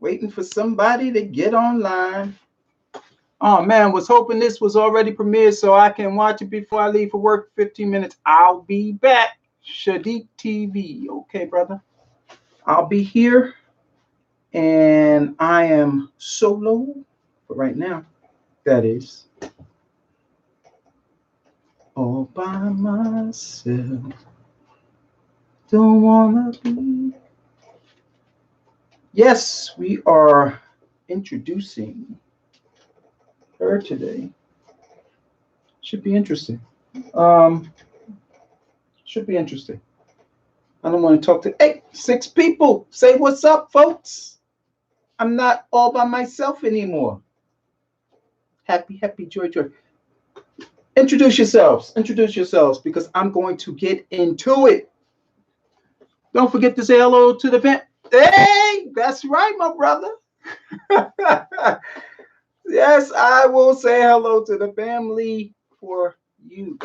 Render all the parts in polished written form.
waiting for somebody to get online. Oh man, was hoping this was already premiered so I can watch it before I leave for work. 15 minutes. I'll be back. Shadiq TV. Okay, brother. I'll be here. And I am solo for right now. That is. All by myself. Don't wanna be. Yes, we are introducing her today. Should be interesting. Should be interesting. I don't want to talk to 6 people. Say what's up, folks. I'm not all by myself anymore. Happy, joy. Introduce yourselves, because I'm going to get into it. Don't forget to say hello to the fam. Hey, that's right, my brother. Yes, I will say hello to the family for you.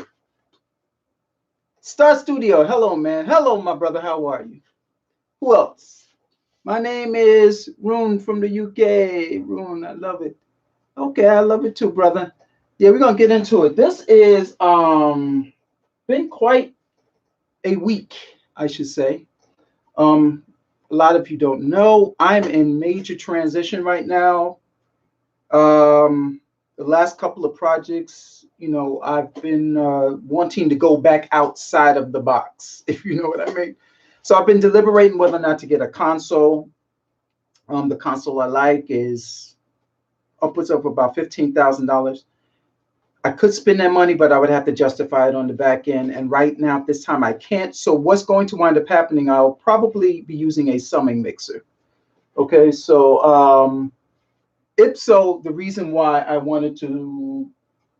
Star Studio, hello, man. Hello, my brother. How are you? Who else? My name is Rune from the UK. Rune, I love it. Okay, I love it too, brother. Yeah, we're gonna get into it. This is been quite a week, I should say. A lot of you don't know, I'm in major transition right now. The last couple of projects, you know, I've been wanting to go back outside of the box, if you know what I mean. So I've been deliberating whether or not to get a console. The console I like is upwards of about $15,000. I could spend that money, but I would have to justify it on the back end. And right now, at this time, I can't. So what's going to wind up happening, I'll probably be using a summing mixer. Okay, so ipso, the reason why I wanted to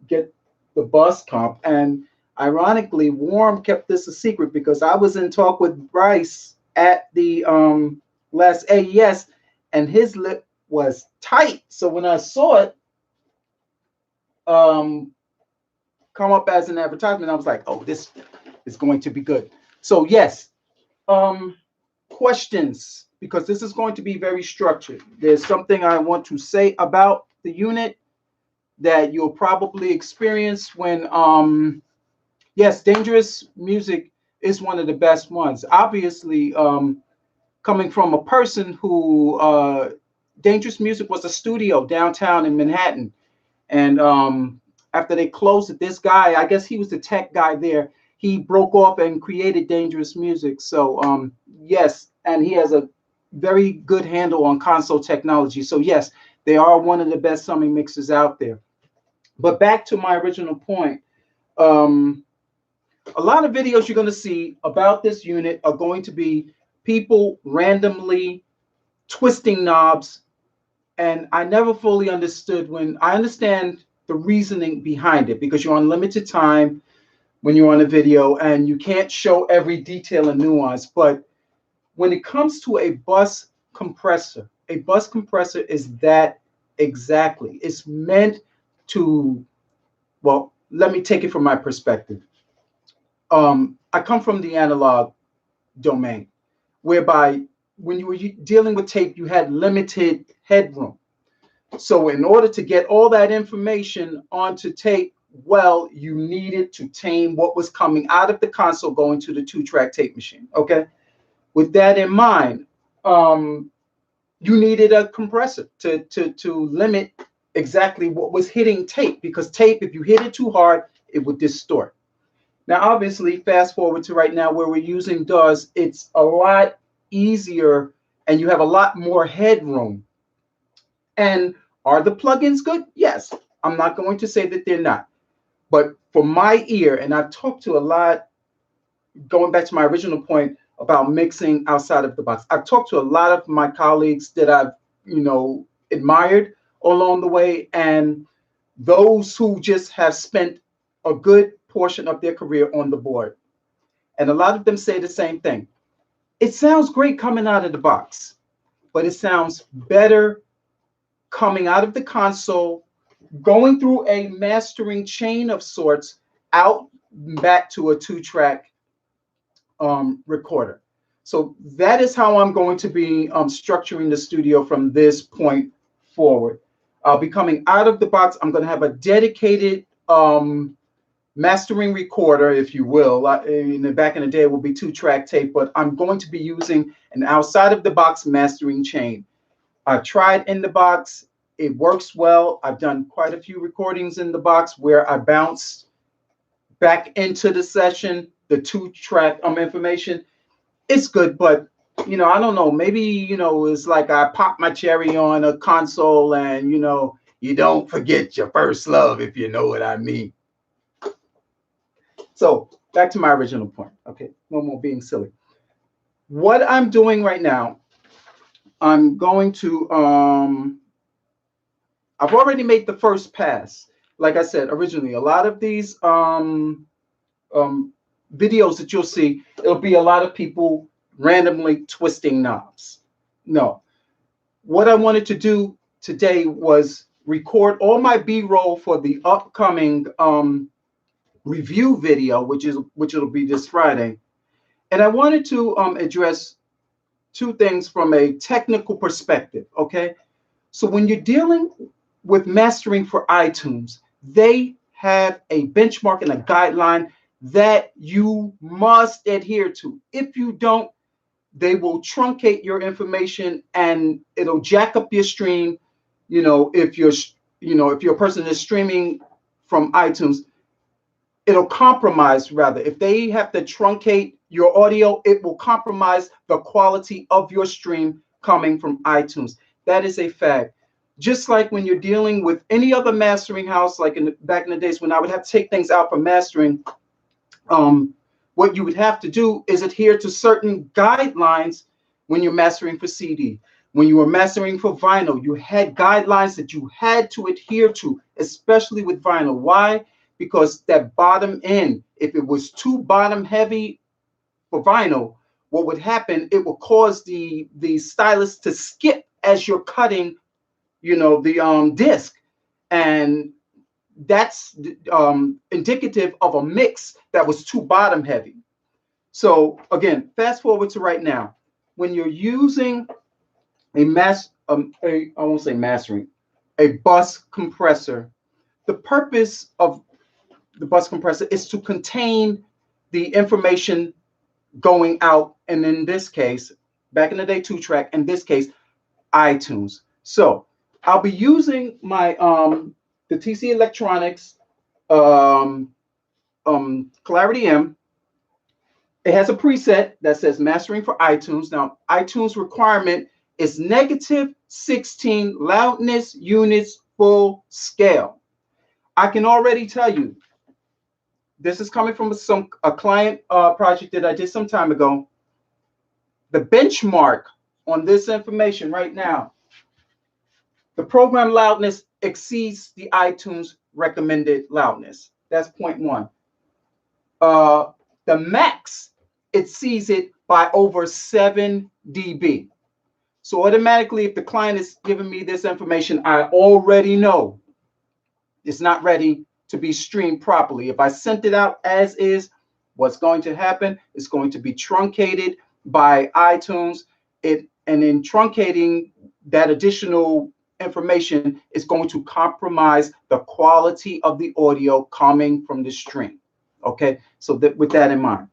get the bus comp, and ironically, Warm kept this a secret because I was in talk with Bryce at the last AES, and his lip was tight. So when I saw it come up as an advertisement, I was like, oh, this is going to be good. So yes, questions, because this is going to be very structured. There's something I want to say about the unit that you'll probably experience when yes, dangerous music is one of the best ones. Obviously, coming from a person who dangerous music was a studio downtown in Manhattan, and after they closed it, this guy, I guess he was the tech guy there, he broke off and created dangerous music. So yes, and he has a very good handle on console technology. So yes, they are one of the best summing mixers out there. But back to my original point, a lot of videos you're going to see about this unit are going to be people randomly twisting knobs. And I never fully understood when I understand the reasoning behind it, because you're on limited time when you're on a video and you can't show every detail and nuance. But when it comes to a bus compressor is that exactly. It's meant to, well, let me take it from my perspective. I come from the analog domain, whereby when you were dealing with tape, you had limited headroom. So in order to get all that information onto tape, well, you needed to tame what was coming out of the console going to the 2-track tape machine. Okay. With that in mind, you needed a compressor to limit exactly what was hitting tape, because tape, if you hit it too hard, it would distort. Now, obviously, fast forward to right now where we're using DAWs, it's a lot easier and you have a lot more headroom. And are the plugins good? Yes. I'm not going to say that they're not. But for my ear, and I've talked to a lot, going back to my original point about mixing outside of the box, I've talked to a lot of my colleagues that I've, you know, admired along the way, and those who just have spent a good portion of their career on the board. And a lot of them say the same thing. It sounds great coming out of the box, but it sounds better coming out of the console, going through a mastering chain of sorts, out back to a 2-track recorder. So that is how I'm going to be structuring the studio from this point forward. I'll be coming out of the box. I'm going to have a dedicated mastering recorder, if you will. Back in the day, it will be 2-track tape, but I'm going to be using an outside of the box mastering chain. I've tried in the box. It works well. I've done quite a few recordings in the box where I bounced back into the session, the 2-track information. It's good, but I don't know. Maybe, it's like I pop my cherry on a console and, you don't forget your first love, if you know what I mean. So back to my original point. Okay, no more being silly. What I'm doing right now, I'm going to, I've already made the first pass. Like I said, originally, a lot of these videos that you'll see, it'll be a lot of people randomly twisting knobs. No. What I wanted to do today was record all my B-roll for the upcoming review video, which it'll be this Friday. And I wanted to address two things from a technical perspective, okay? So when you're dealing with mastering for iTunes, they have a benchmark and a guideline that you must adhere to. If you don't, they will truncate your information and it'll jack up your stream. If your person is streaming from iTunes, it'll compromise, rather. If they have to truncate your audio, it will compromise the quality of your stream coming from iTunes. That is a fact. Just like when you're dealing with any other mastering house, like back in the days when I would have to take things out for mastering, what you would have to do is adhere to certain guidelines when you're mastering for CD. When you were mastering for vinyl, you had guidelines that you had to adhere to, especially with vinyl. Why? Because that bottom end, if it was too bottom heavy for vinyl, what would happen, it will cause the stylus to skip as you're cutting, the disc. And that's indicative of a mix that was too bottom heavy. So again, fast forward to right now. When you're using I won't say mastering, a bus compressor, the purpose of the bus compressor is to contain the information going out, and in this case, back in the day 2-track, in this case, iTunes. So I'll be using my the TC Electronics Clarity M. It has a preset that says mastering for iTunes. Now, iTunes requirement is -16 loudness units full scale. I can already tell you, this is coming from a client project that I did some time ago. The benchmark on this information right now, the program loudness exceeds the iTunes recommended loudness. That's point one. The max, it sees it by over 7 dB. So automatically, if the client is giving me this information, I already know it's not ready to be streamed properly. If I sent it out as is, what's going to happen is going to be truncated by iTunes. And in truncating that additional information, is going to compromise the quality of the audio coming from the stream. Okay, so with that in mind.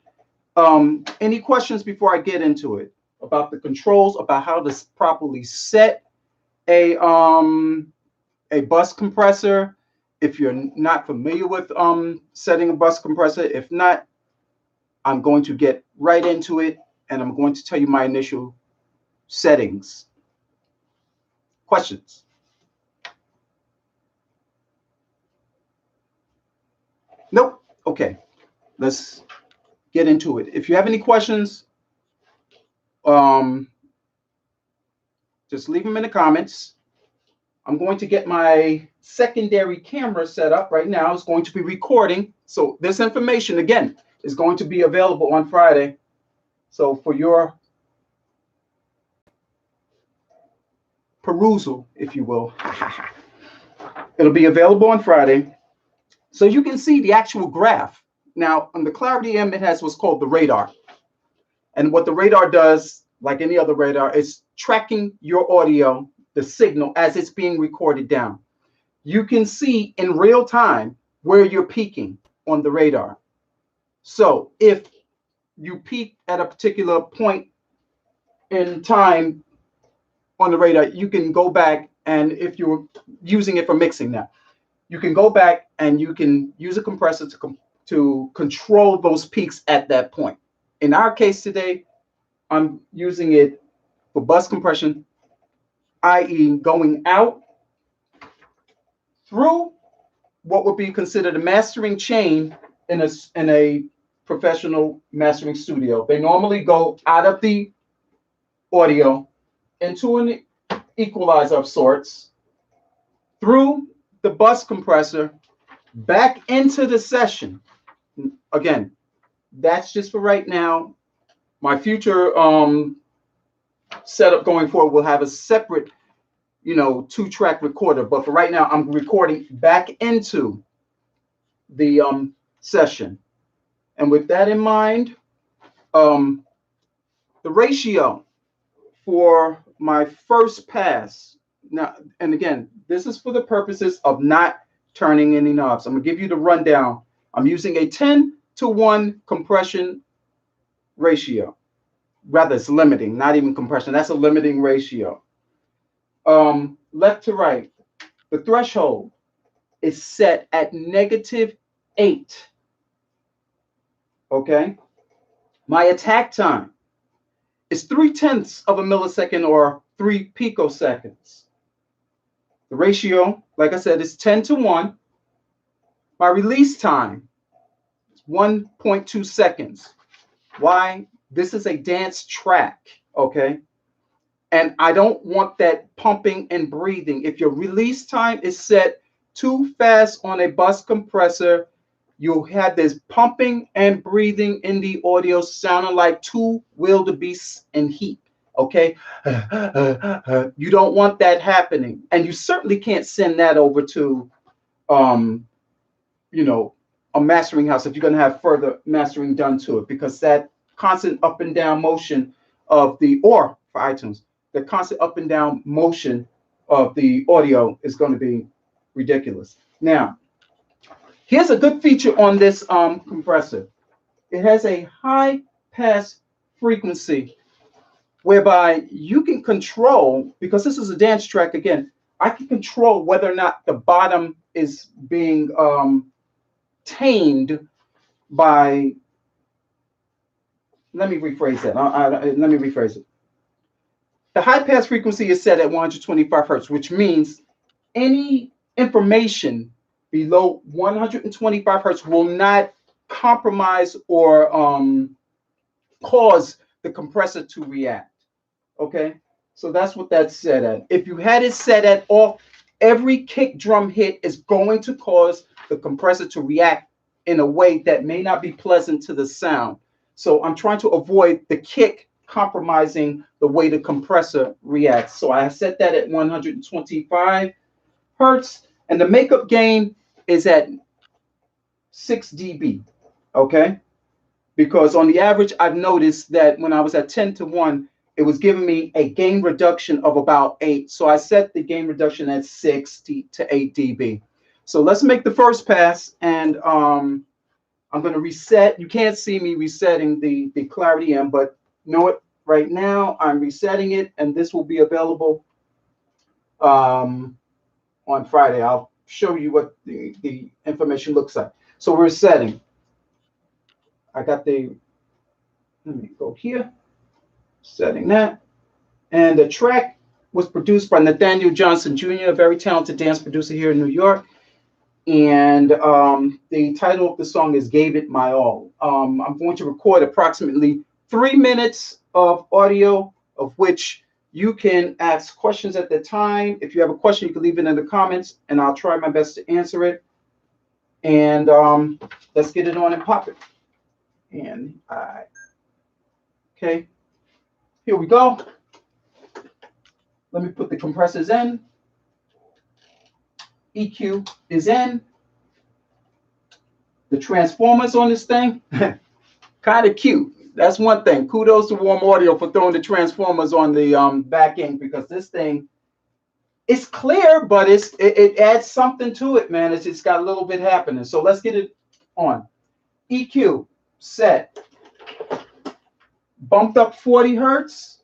Any questions before I get into it about the controls, about how to properly set a bus compressor? If you're not familiar with setting a bus compressor, if not, I'm going to get right into it, and I'm going to tell you my initial settings. Questions? Nope. Okay, let's get into it. If you have any questions, just leave them in the comments. I'm going to get my secondary camera set up right now. It's going to be recording. So this information, again, is going to be available on Friday. So for your perusal, if you will, it'll be available on Friday. So you can see the actual graph. Now, on the Clarity M, it has what's called the radar. And what the radar does, like any other radar, is tracking your audio, the signal, as it's being recorded down. You can see in real time where you're peaking on the radar. So if you peak at a particular point in time on the radar, you can go back, and if you're using it for mixing now, you can go back and you can use a compressor to control those peaks at that point. In our case today, I'm using it for bus compression, i.e. going out through what would be considered a mastering chain in a professional mastering studio. They normally go out of the audio into an equalizer of sorts, through the bus compressor, back into the session. Again, that's just for right now. My future setup going forward will have a separate, 2-track recorder. But for right now, I'm recording back into the session. And with that in mind, the ratio for my first pass. Now, and again, this is for the purposes of not turning any knobs. I'm going to give you the rundown. I'm using a 10-to-1 compression ratio. Rather, it's limiting, not even compression. That's a limiting ratio. Left to right, the threshold is set at -8. Okay. My attack time is 0.3 of a millisecond or 3 picoseconds. The ratio, like I said, is 10-to-1. My release time is 1.2 seconds. Why? This is a dance track, okay? And I don't want that pumping and breathing. If your release time is set too fast on a bus compressor, you'll have this pumping and breathing in the audio sounding like two wildebeests in heat, okay? You don't want that happening. And you certainly can't send that over to, a mastering house if you're going to have further mastering done to it, because that constant up and down motion of or for iTunes, the constant up and down motion of the audio is going to be ridiculous. Now, here's a good feature on this compressor. It has a high pass frequency whereby you can control, because this is a dance track again, I can control whether or not the bottom is being tamed by, let me rephrase that. Let me rephrase it. The high pass frequency is set at 125 hertz, which means any information below 125 hertz will not compromise or cause the compressor to react. Okay, so that's what that's set at. If you had it set at off, every kick drum hit is going to cause the compressor to react in a way that may not be pleasant to the sound. So I'm trying to avoid the kick compromising the way the compressor reacts. So I set that at 125 hertz, and the makeup gain is at 6 dB. Okay, because on the average, I've noticed that when I was at 10-to-1, it was giving me a gain reduction of about 8. So I set the gain reduction at 6 to 8 dB. So let's make the first pass, and I'm going to reset. You can't see me resetting the clarity in, but know it right now. I'm resetting it, and this will be available on Friday. I'll show you what the information looks like. So we're setting. I got let me go here, setting that. And the track was produced by Nathaniel Johnson Jr., a very talented dance producer here in New York. And the title of the song is Gave It My All. I'm going to record approximately 3 minutes of audio, of which you can ask questions at the time. If you have a question, you can leave it in the comments, and I'll try my best to answer it. And let's get it on and pop it. And okay, here we go. Let me put the compressors in. EQ is in. The transformers on this thing, kind of cute. That's one thing. Kudos to Warm Audio for throwing the transformers on the back end, because this thing, it's clear, but it adds something to it, man. It's got a little bit happening. So let's get it on. EQ set, bumped up 40 hertz.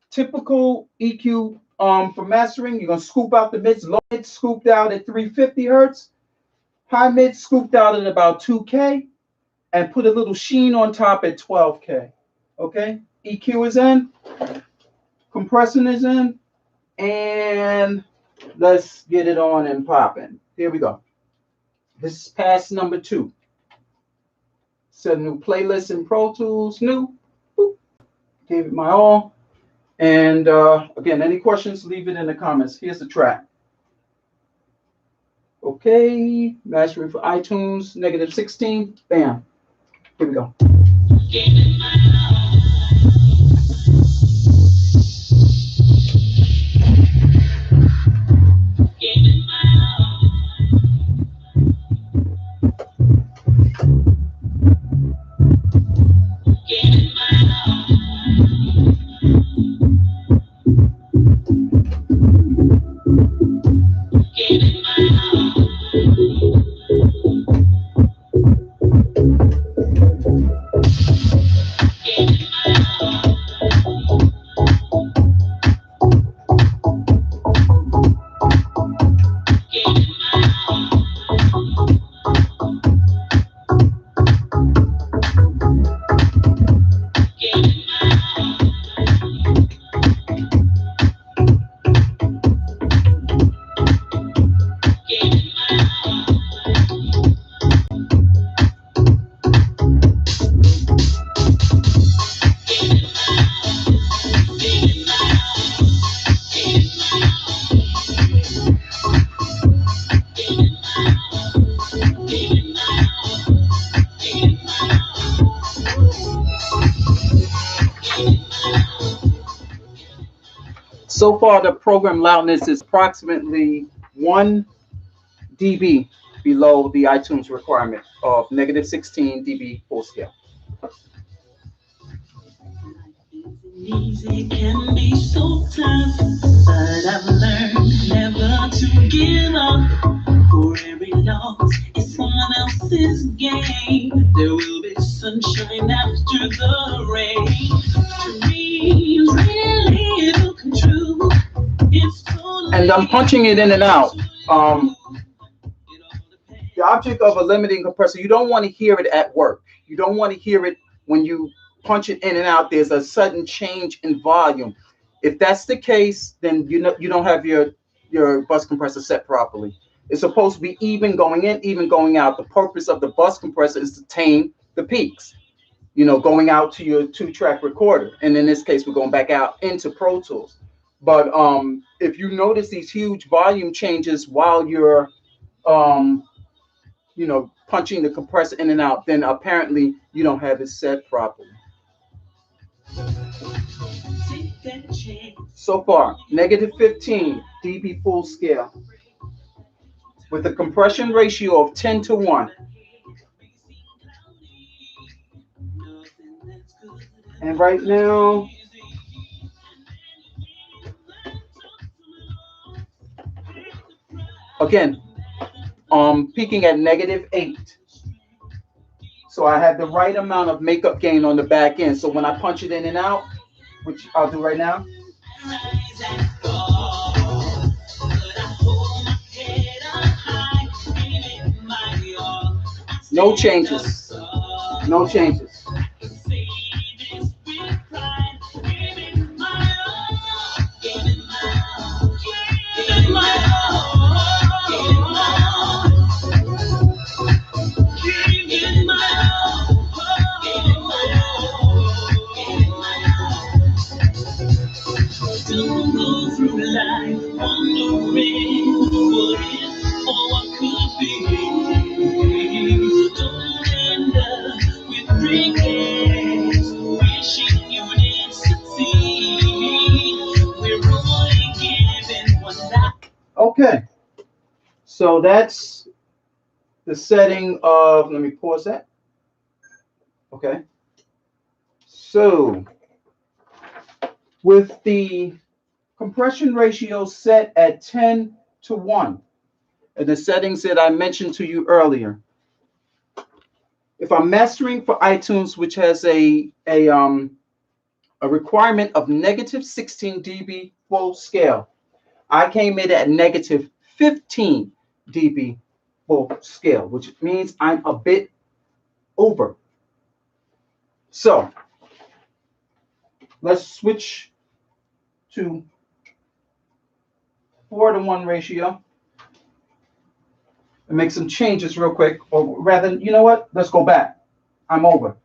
Typical EQ for mastering. You're gonna scoop out the mids. Low mid scooped out at 350 hertz. High mid scooped out at about 2K, and put a little sheen on top at 12K. Okay, EQ is in, compression is in, and let's get it on and popping. Here we go. This is pass number 2. Set a new playlist in Pro Tools. New. Boop. Gave it my all. And again, any questions, leave it in the comments. Here's the track. Okay, mastering for iTunes, -16. Bam. Here we go. So far, the program loudness is approximately 1 dB below the iTunes requirement of -16 dB full scale. Easy can be so tough, but I've learned never to give up. For every loss, it's someone else's gain. There will be sunshine after the rain. Dreams really will come true. And I'm punching it in and out. The object of a limiting compressor, you don't want to hear it at work. You don't want to hear it when you punch it in and out. There's a sudden change in volume. If that's the case, then you don't have your bus compressor set properly. It's supposed to be even going in, even going out. The purpose of the bus compressor is to tame the peaks, going out to your 2-track recorder. And in this case, we're going back out into Pro Tools. But if you notice these huge volume changes while you're punching the compressor in and out, then apparently you don't have it set properly. So far, -15 dB full scale with a compression ratio of 10:1. And right now, again, peaking at -8. So I have the right amount of makeup gain on the back end. So when I punch it in and out, which I'll do right now. No changes. No changes. Don't go through life wondering what if or what could be. Don't end up with regrets, wishing you didn't succeed. We're only given one life. Okay, so that's the setting of, let me pause that. Okay, So with the compression ratio set at 10:1, and the settings that I mentioned to you earlier, if I'm mastering for iTunes, which has a requirement of -16 dB full scale, I came in at -15 dB full scale, which means I'm a bit over. So let's switch to 4:1 ratio and make some changes real quick. Or rather, you know what? Let's go back. I'm over.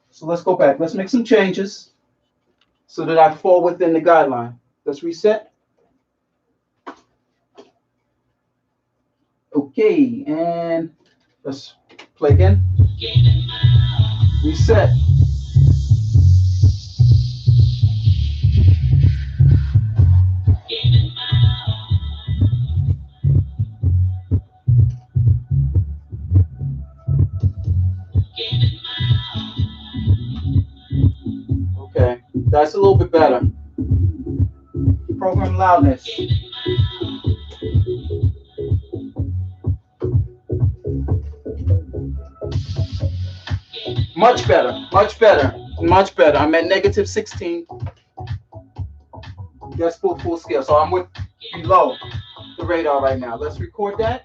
So let's go back. Let's make some changes so that I fall within the guideline. Let's reset. Okay, and let's play again. Reset. Okay, that's a little bit better. Program loudness. Much better, much better, much better. I'm at -16 decibel full scale. So I'm below the radar right now. Let's record that.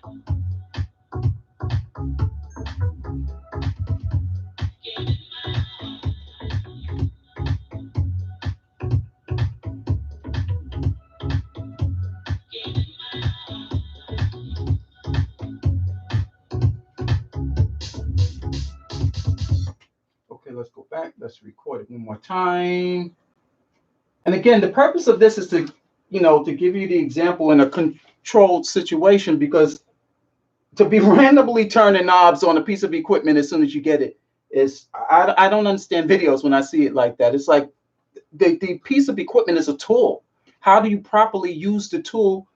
Okay, let's go back. Let's record it one more time. And again, the purpose of this is to, to give you the example in a controlled situation, because to be randomly turning knobs on a piece of equipment as soon as you get it is, I don't understand videos when I see it like that. It's like the piece of equipment is a tool. How do you properly use the tool,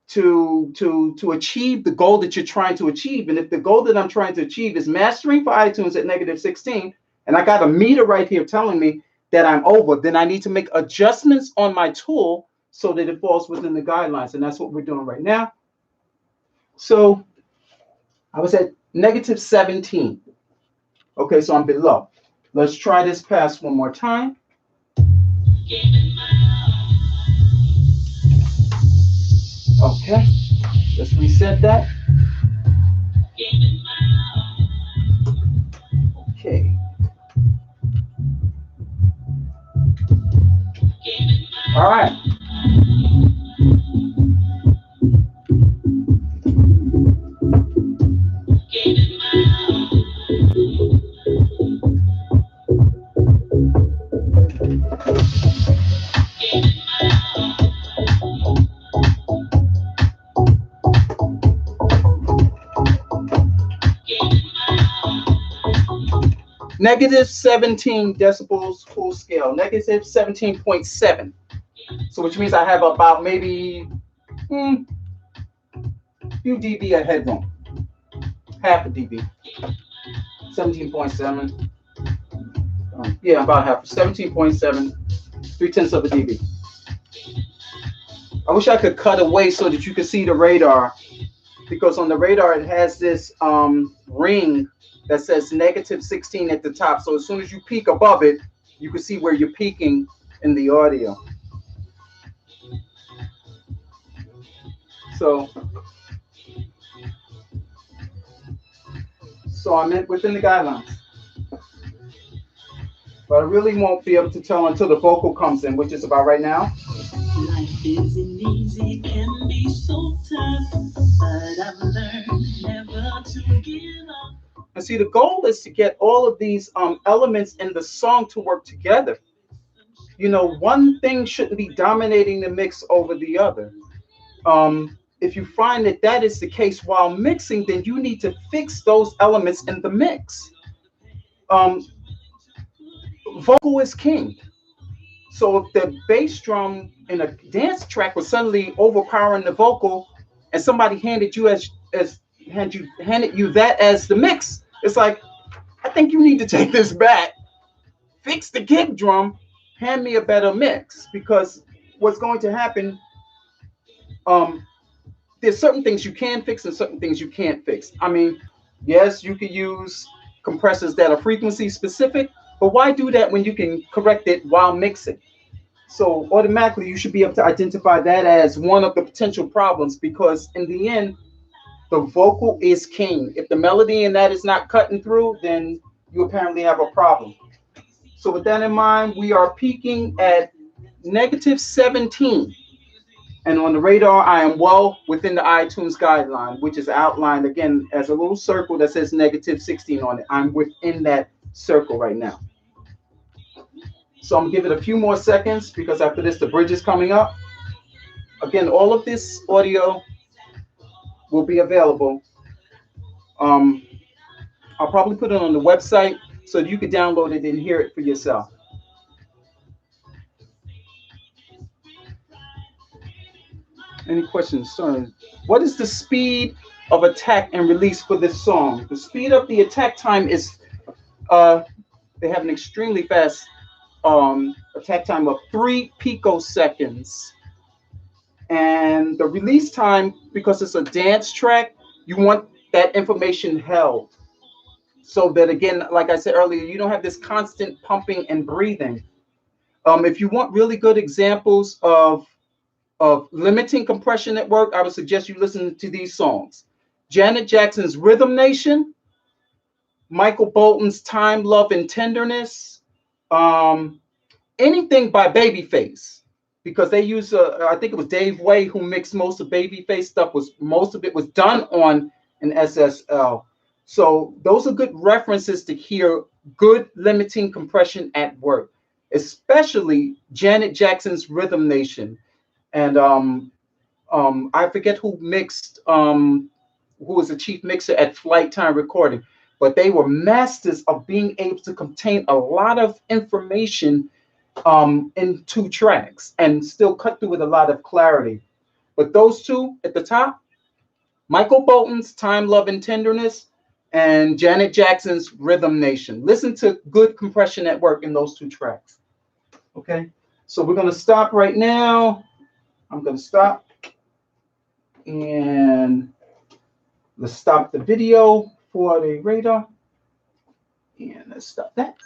to achieve the goal that you're trying to achieve? And if the goal that I'm trying to achieve is mastering for iTunes at -16, and I got a meter right here telling me that I'm over, then I need to make adjustments on my tool so that it falls within the guidelines. And that's what we're doing right now. So I was at -17. Okay, so I'm below. Let's try this pass one more time. Okay, let's reset that. Okay. All right. -17 decibels full scale, -17.7. So which means I have about maybe few dB of headroom, half a dB, 17.7. Yeah, about half, 17.7, 3/10 of a dB. I wish I could cut away so that you could see the radar, because on the radar it has this ring that says -16 at the top. So as soon as you peak above it, you can see where you're peaking in the audio. So I'm within the guidelines. But I really won't be able to tell until the vocal comes in, which is about right now. Life isn't easy, it can be so tough, but I've learned never to give up. And see, the goal is to get all of these elements in the song to work together. One thing shouldn't be dominating the mix over the other. If you find that is the case while mixing, then you need to fix those elements in the mix. Vocal is king. So if the bass drum in a dance track was suddenly overpowering the vocal, and somebody handed you that as the mix, it's like, I think you need to take this back fix the kick drum, hand me a better mix, because what's going to happen, um, there's certain things you can fix and certain things you can't fix. I mean, yes, you could use compressors that are frequency specific, but why do that when you can correct it while mixing? So automatically you should be able to identify that as one of the potential problems, because in the end, the vocal is king. If the melody in that is not cutting through, then you apparently have a problem. So with that in mind, we are peaking at -17. And on the radar, I am well within the iTunes guideline, which is outlined again as a little circle that says -16 on it. I'm within that circle right now. So I'm gonna give it a few more seconds, because after this, the bridge is coming up. Again, all of this audio will be available. I'll probably put it on the website so that you can download it and hear it for yourself. Any questions? Sorry. What is the speed of attack and release for this song? The speed of the attack time is, they have an extremely fast attack time of 3 picoseconds. And the release time, because it's a dance track, you want that information held. So that, again, like I said earlier, you don't have this constant pumping and breathing. If you want really good examples of limiting compression at work, I would suggest you listen to these songs: Janet Jackson's Rhythm Nation, Michael Bolton's Time, Love, and Tenderness, anything by Babyface, because they use, I think it was Dave Way who mixed most of Babyface stuff. Most of it was done on an SSL. So those are good references to hear good limiting compression at work, especially Janet Jackson's Rhythm Nation. And I forget who mixed, who was the chief mixer at Flight Time Recording, but they were masters of being able to contain a lot of information in 2 tracks and still cut through with a lot of clarity. But those two at the top, Michael Bolton's Time, Love, and Tenderness, and Janet Jackson's Rhythm Nation. Listen to good compression at work in those 2 tracks. Okay, so we're going to stop right now. I'm going to stop, and let's stop the video for the radar, and let's stop that.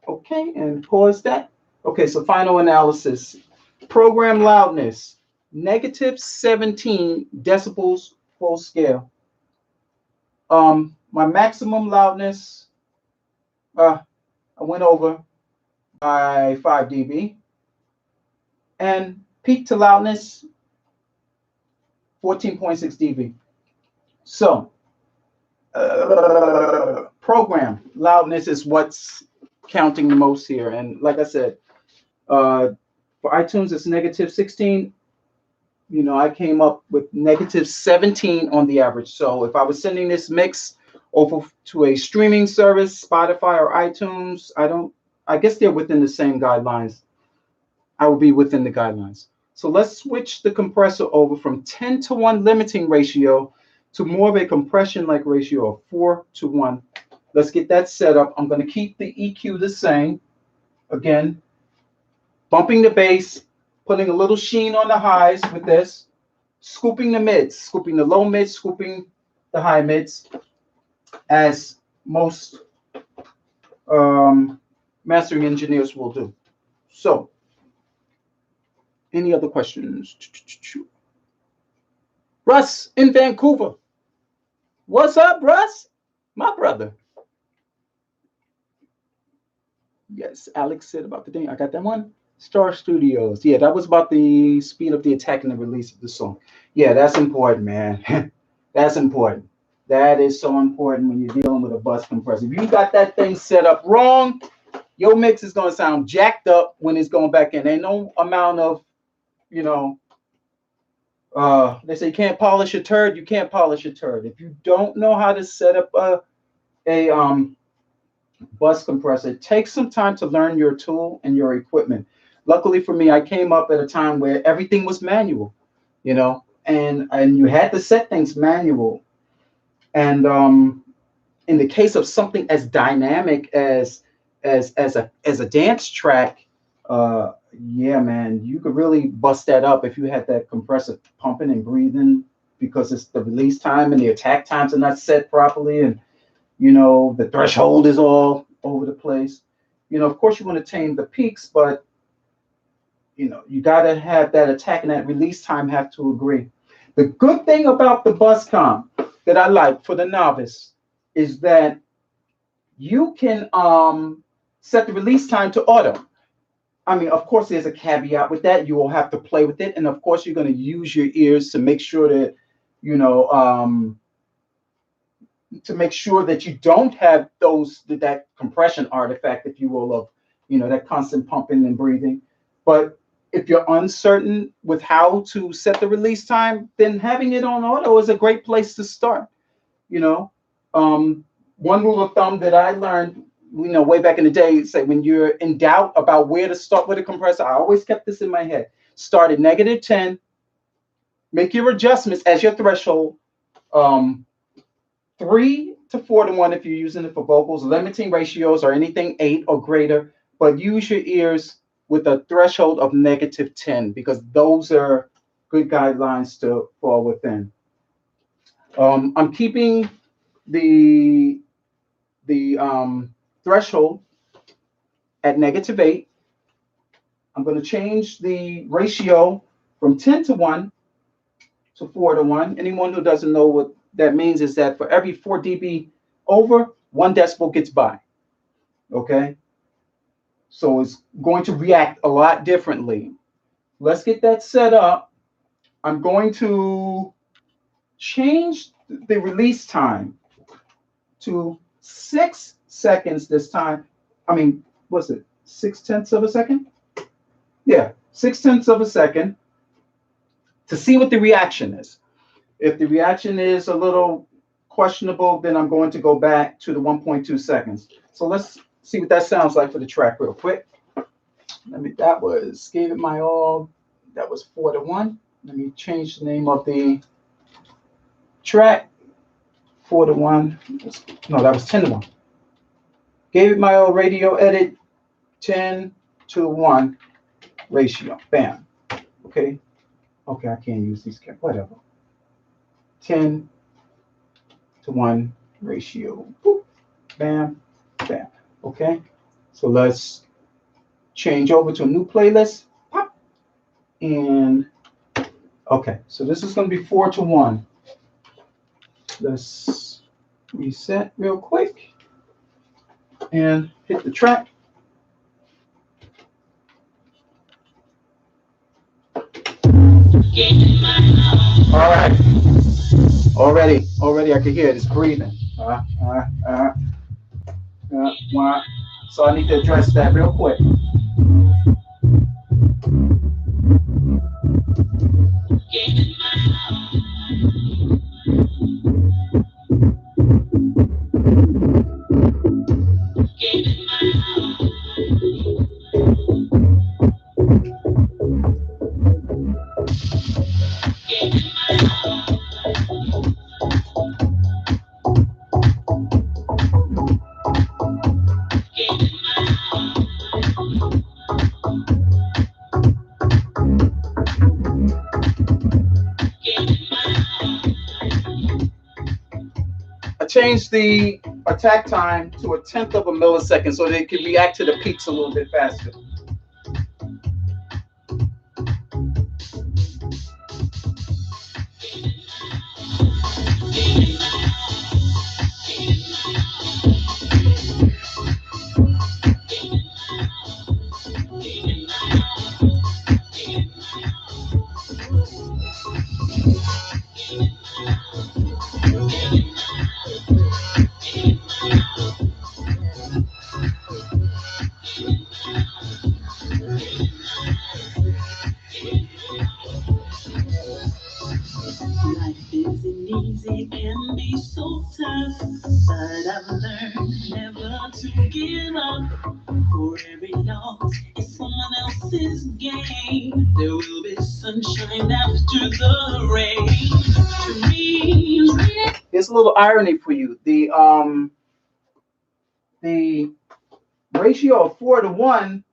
Okay, and pause that. Okay, so final analysis. Program loudness, -17 decibels full scale. My maximum loudness, I went over by 5 dB, and peak to loudness, 14.6 dB. So program loudness is what's counting the most here. And like I said, for iTunes, it's -16. You know, I came up with -17 on the average. So if I was sending this mix over to a streaming service, Spotify or iTunes, I guess they're within the same guidelines. I will be within the guidelines. So let's switch the compressor over from 10:1 limiting ratio to more of a compression-like ratio of 4:1. Let's get that set up. I'm going to keep the EQ the same. Again, bumping the bass, putting a little sheen on the highs with this, scooping the mids, scooping the low mids, scooping the high mids, as most mastering engineers will do. So, any other questions? Russ in Vancouver. What's up, Russ? My brother. Yes, Alex said about the thing. I got that one. Star Studios. Yeah, that was about the speed of the attack and the release of the song. Yeah, that's important, man. That's important. That is so important when you're dealing with a bus compressor. If you got that thing set up wrong, your mix is going to sound jacked up when it's going back in. Ain't no amount of, you know, they say you can't polish a turd. You can't polish a turd. If you don't know how to set up a bus compressor, it takes some time to learn your tool and your equipment. Luckily for me, I came up at a time where everything was manual, you know, and you had to set things manual. And in the case of something as dynamic as as a dance track, yeah, man, you could really bust that up if you had that compressor pumping and breathing, because it's the release time and the attack times are not set properly, and you know the threshold is all over the place. You know, of course, you want to tame the peaks, but you know you got to have that attack and that release time have to agree. The good thing about the Buscom that I like for the novice is that you can set the release time to auto. I mean, of course, there's a caveat with that. You will have to play with it, and of course, you're going to use your ears to make sure that you know to make sure that you don't have that compression artifact, if you will, of you know that constant pumping and breathing. But if you're uncertain with how to set the release time, then having it on auto is a great place to start. You know, one rule of thumb that I learned, you know, way back in the day, say when you're in doubt about where to start with a compressor, I always kept this in my head. Start at -10, make your adjustments as your threshold, 3 to 4 to 1 if you're using it for vocals. Limiting ratios or anything 8 or greater, but use your ears with a threshold of -10 because those are good guidelines to fall within. I'm keeping the threshold at -8. I'm going to change the ratio from 10 to 1 to 4 to 1. Anyone who doesn't know what that means is that for every 4 dB over, 1 decibel gets by. Okay? So it's going to react a lot differently. Let's get that set up. I'm going to change the release time to 6 seconds this time. I mean, what's it? 0.6 of a second? Yeah, 0.6 of a second to see what the reaction is. If the reaction is a little questionable, then I'm going to go back to the 1.2 seconds. So let's see what that sounds like for the track real quick. That was Gave It My All. That was 4 to 1. Let me change the name of the track. 4 to 1. No, that was 10 to 1. Gave It My All radio edit, 10 to 1 ratio. Bam. Okay. Okay, I can't use these. Whatever. 10 to 1 ratio. Boop. Bam. Bam. Okay. So let's change over to a new playlist. Pop. And okay. So this is going to be 4 to 1. Let's reset real quick and hit the track. All right. Already I can hear it. It's breathing. So I need to address that real quick. Change the attack time to 1/10 of a millisecond so they can react to the peaks a little bit faster. Here's a little irony for you. The ratio of 4 to 1.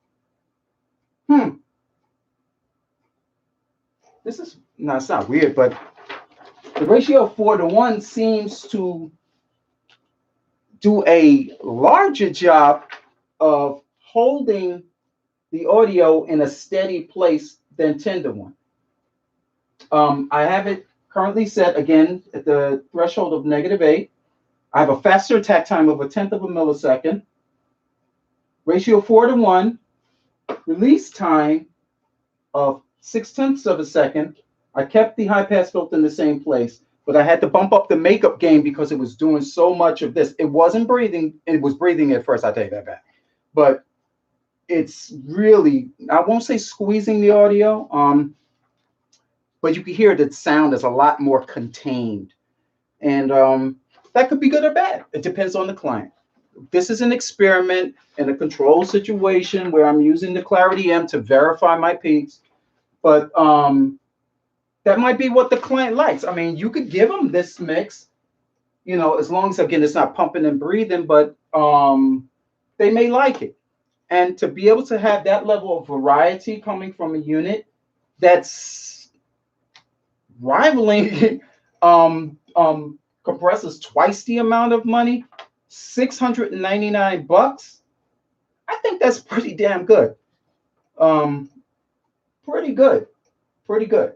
This is, no, it's not weird, but the ratio of 4 to 1 seems to do a larger job of holding the audio in a steady place than 10 to 1. I have it currently set again at the threshold of -8. I have a faster attack time of 1/10 of a millisecond. Ratio 4 to 1. Release time of 6/10 of a second. I kept the high pass filter in the same place, but I had to bump up the makeup gain because it was doing so much of this. It wasn't breathing. It was breathing at first, I take that back. But it's really, I won't say squeezing the audio, but you can hear that sound is a lot more contained. And that could be good or bad. It depends on the client. This is an experiment in a control situation where I'm using the Clarity M to verify my peaks. But that might be what the client likes. I mean, you could give them this mix, you know, as long as, again, it's not pumping and breathing, but they may like it. And to be able to have that level of variety coming from a unit that's rivaling compressors twice the amount of money, $699. I think that's pretty damn good. Pretty good. Pretty good.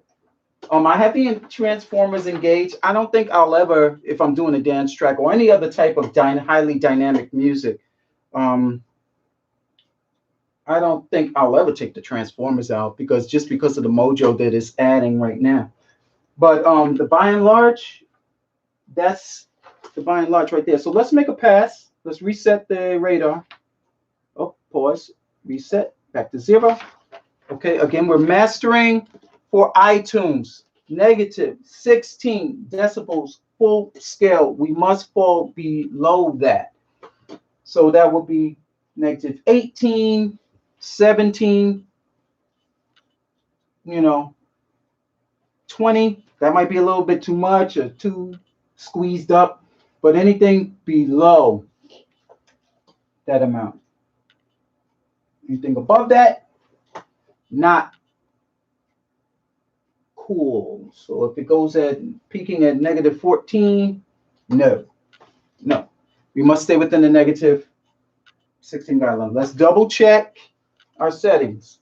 I have the transformers engaged. I don't think I'll ever, if I'm doing a dance track or any other type of highly dynamic music, I don't think I'll ever take the transformers out because of the mojo that it's adding right now. But the by and large, that's the by and large right there. So let's make a pass. Let's reset the radar. Oh, pause. Reset. Back to 0. Okay, again, we're mastering for iTunes. -16 decibels full scale. We must fall below that. So that would be -18, 17, 20. That might be a little bit too much or too squeezed up, but anything below that amount. Anything above that, not cool. So if it goes at peaking at -14, no. We must stay within the -16 guideline. Let's double check our settings.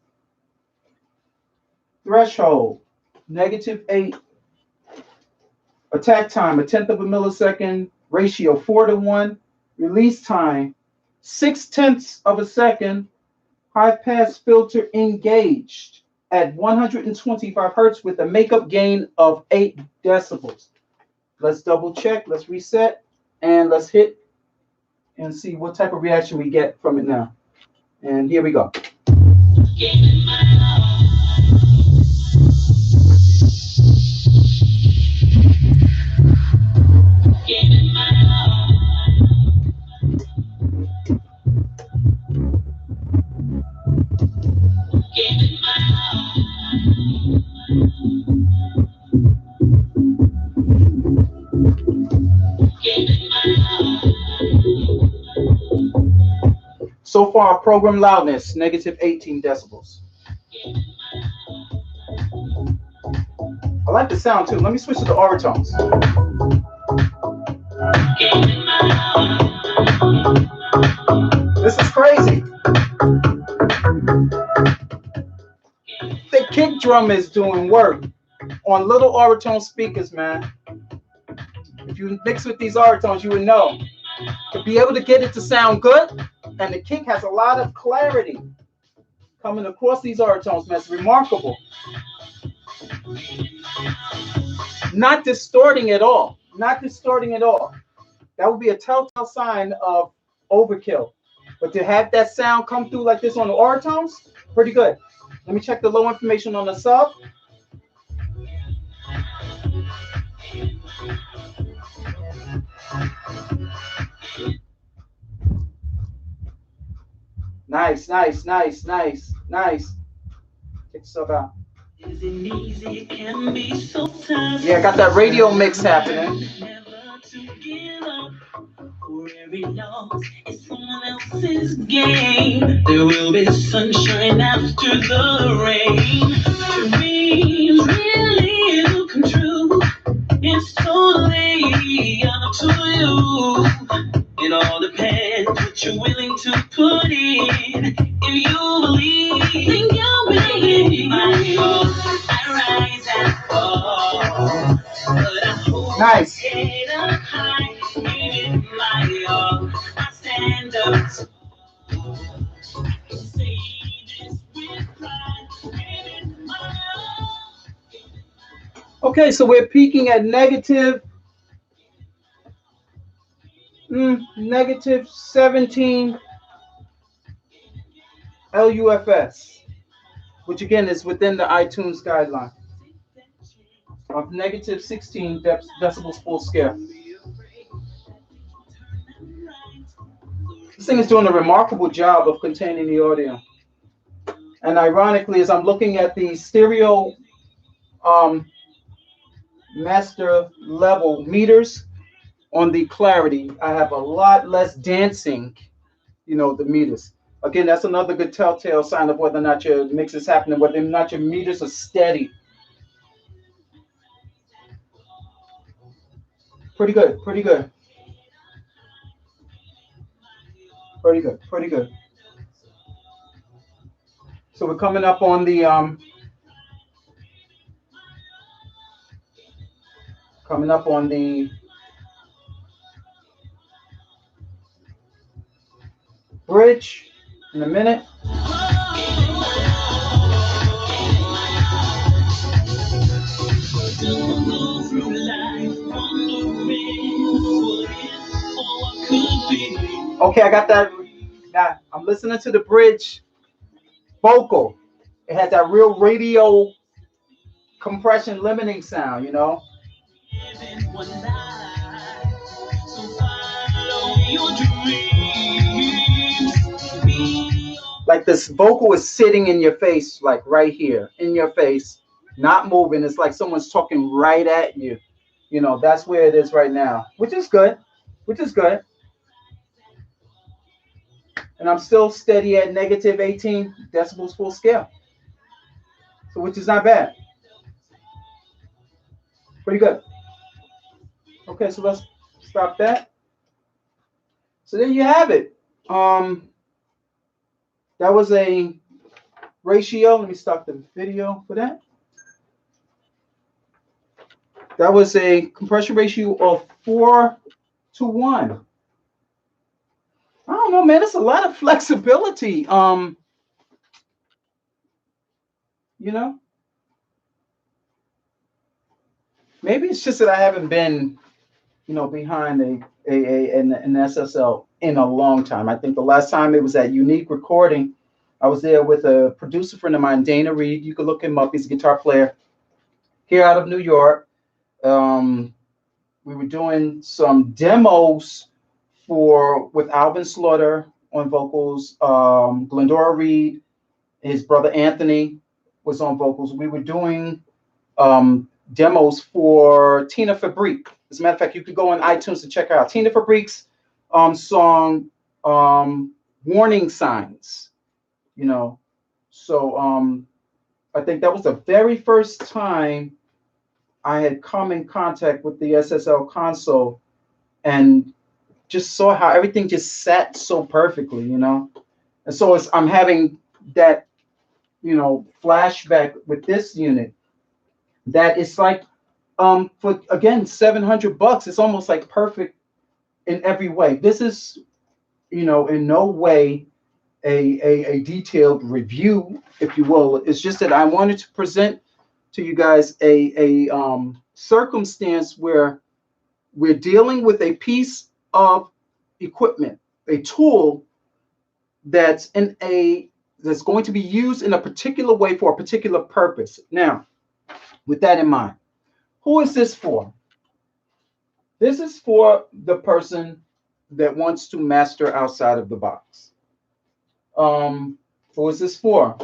Threshold, -8. Attack time, 1/10 of a millisecond. Ratio 4 to 1. Release time, 6/10 of a second. High pass filter engaged at 125 hertz with a makeup gain of 8 decibels. Let's double check. Let's reset. And let's hit and see what type of reaction we get from it now. And here we go. So far, program loudness, -18 decibels. I like the sound too. Let me switch to the Auratones. This is crazy. The kick drum is doing work on little Auratone speakers, man. If you mix with these Auratones, you would know. To be able to get it to sound good, and the kick has a lot of clarity coming across these Auratones, man. It's remarkable. Not distorting at all. Not distorting at all. That would be a telltale sign of overkill. But to have that sound come through like this on the Auratones, pretty good. Let me check the low information on the sub. Nice. Check sub out. Yeah, I got that radio mix happening. Wherever it belongs, it's someone else's game. There will be sunshine after the rain. Dreams really do come true. It's totally up to you. It all depends what you're willing to put in. If you believe, then you believe. I fall, I rise and fall. But I hold Nice. my head up high, giving my all. I stand up tall. Say this with pride, giving my all. Okay, so we're peaking at negative 17 LUFS, which again is within the iTunes guideline of negative 16 decibels full scale. This thing is doing a remarkable job of containing the audio. And ironically, as I'm looking at the stereo master level meters on the clarity, I have a lot less dancing, the meters. Again, that's another good telltale sign of whether or not your mix is happening, whether or not your meters are steady. Pretty good, pretty good. Pretty good, pretty good. So we're coming up on the bridge in a minute. Okay, I got that. Now I'm listening to the bridge vocal. It has that real radio compression limiting sound, Like this vocal is sitting in your face, like right here, in your face, not moving. It's like someone's talking right at you. That's where it is right now, which is good, And I'm still steady at negative 18 decibels full scale. So which is not bad. Pretty good. Okay, so let's stop that. So there you have it. That was a ratio. Let me stop the video for that. That was a compression ratio of 4:1. I don't know, man. It's a lot of flexibility. Maybe it's just that I haven't been, behind an SSL in a long time. I think the last time it was at Unique Recording. I was there with a producer friend of mine, Dana Reed. You can look him up. He's a guitar player here out of New York. We were doing some demos with Alvin Slaughter on vocals, Glendora Reed, his brother Anthony was on vocals. We were doing demos for Tina Fabrique. As a matter of fact, you could go on iTunes to check her out. Tina Fabrique's song, Warning Signs, So I think that was the very first time I had come in contact with the SSL console and just saw how everything just sat so perfectly, And so I'm having that, flashback with this unit that it's like, for again, $700, it's almost like perfect in every way. This is, in no way a detailed review, if you will. It's just that I wanted to present to you guys a circumstance where we're dealing with a piece of equipment, a tool that's going to be used in a particular way for a particular purpose. Now, with that in mind, who is this for? This is for the person that wants to master outside of the box. Who is this for?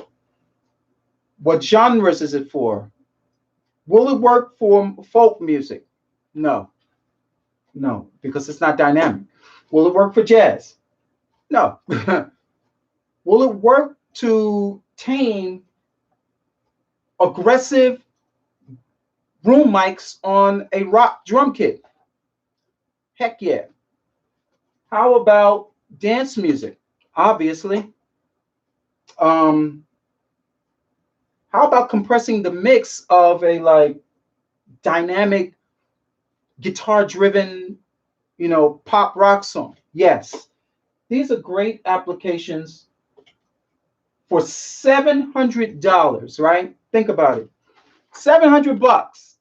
What genres is it for? Will it work for folk music? No, because it's not dynamic. Will it work for jazz? No. Will it work to tame aggressive room mics on a rock drum kit? Heck yeah. How about dance music? Obviously. Um, how about compressing the mix of a like dynamic guitar driven, pop rock song? Yes. These are great applications for $700, right? Think about it. 700 bucks.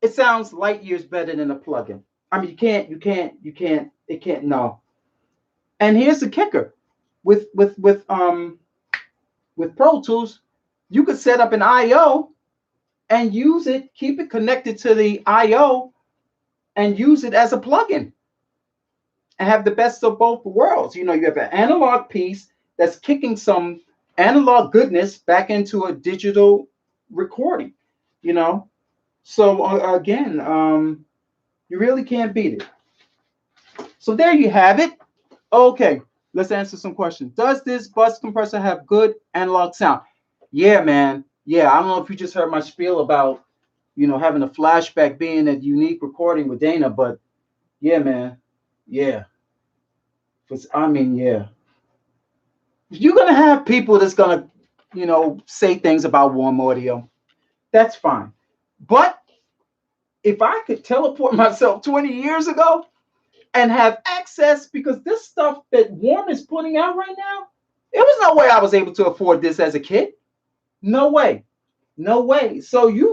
It sounds light years better than a plugin. I mean, it can't, no. And here's the kicker. With Pro Tools, you could set up an I/O and use it, keep it connected to the I/O and use it as a plugin and have the best of both worlds. You have an analog piece that's kicking some analog goodness back into a digital recording, So again, you really can't beat it. So there you have it. Okay, let's answer some questions. Does this bus compressor have good analog sound? Yeah, man. Yeah, I don't know if you just heard my spiel about, having a flashback being a unique recording with Dana, but yeah, man. Yeah. I mean, yeah. You're going to have people that's going to, say things about warm audio. That's fine. But if I could teleport myself 20 years ago and have access, because this stuff that Warm is putting out right now, there was no way I was able to afford this as a kid. No way. No way. So we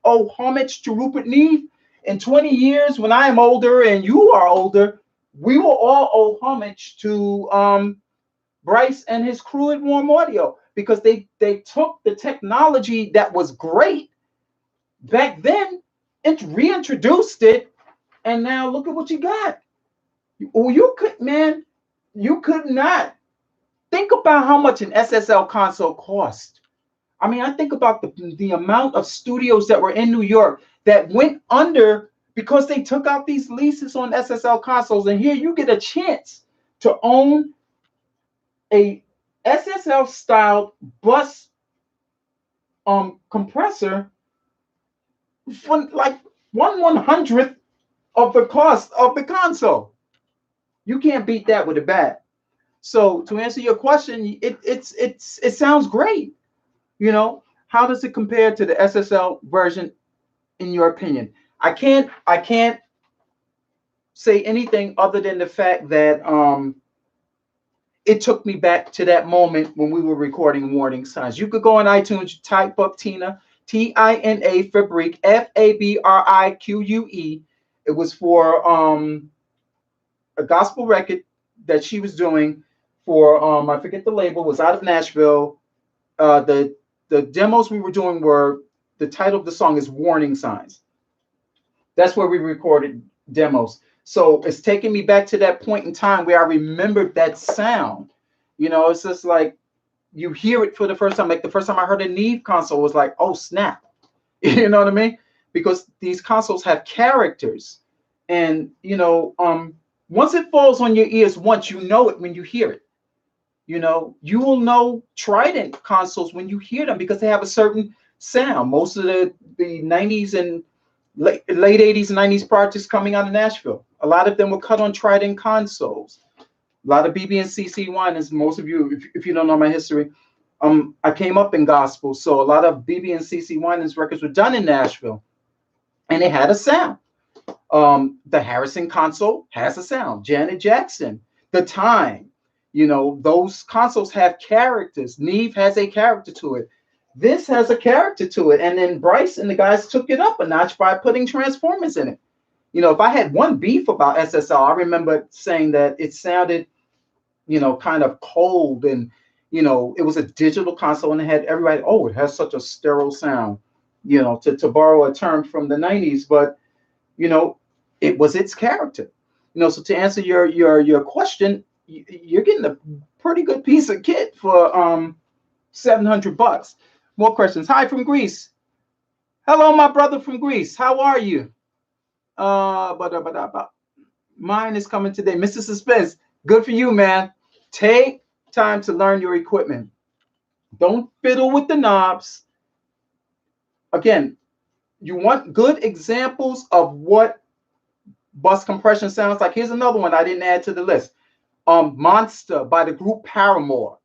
owe homage to Rupert Neve. In 20 years, when I am older and you are older, we will all owe homage to Bryce and his crew at Warm Audio, because they took the technology that was great back then and reintroduced it, and now look at what you got. You could not think about how much an SSL console cost. I mean, I think about the amount of studios that were in New York that went under because they took out these leases on SSL consoles, and here you get a chance to own a SSL styled bus compressor for like 1/100th of the cost of the console. You can't beat that with a bat. So to answer your question, it sounds great. How does it compare to the SSL version in your opinion? I can't say anything other than the fact that it took me back to that moment when we were recording warning signs. You could go on iTunes, type up Tina, Tina, Fabrique, Fabrique. It was for a gospel record that she was doing for I forget the label, was out of Nashville. The demos we were doing were, the title of the song is Warning Signs. That's where we recorded demos. So it's taking me back to that point in time where I remembered that sound. It's just like you hear it for the first time. Like the first time I heard a NEVE console was like, oh snap. You know what I mean? Because these consoles have characters. And, once it falls on your ears once, you know it when you hear it. You will know Trident consoles when you hear them because they have a certain sound. Most of the 90s and late 80s and 90s projects coming out of Nashville, a lot of them were cut on Trident consoles. A lot of BB and CC1, as most of you, if you don't know my history, I came up in gospel, so a lot of BB and CC1's records were done in Nashville, and they had a sound. The Harrison console has a sound. Janet Jackson, The Time, those consoles have characters. NEVE has a character to it. This has a character to it. And then Bryce and the guys took it up a notch by putting transformers in it. If I had one beef about SSL, I remember saying that it sounded, kind of cold, and, it was a digital console, and it had everybody, oh, it has such a sterile sound, to borrow a term from the 90s, but, it was its character. So to answer your question, you're getting a pretty good piece of kit for 700 bucks. More questions. Hi from Greece. Hello, my brother from Greece. How are you? Mine is coming today. Mr. Suspense, good for you, man. Take time to learn your equipment. Don't fiddle with the knobs. Again, you want good examples of what bus compression sounds like. Here's another one I didn't add to the list. Monster by the group Paramore.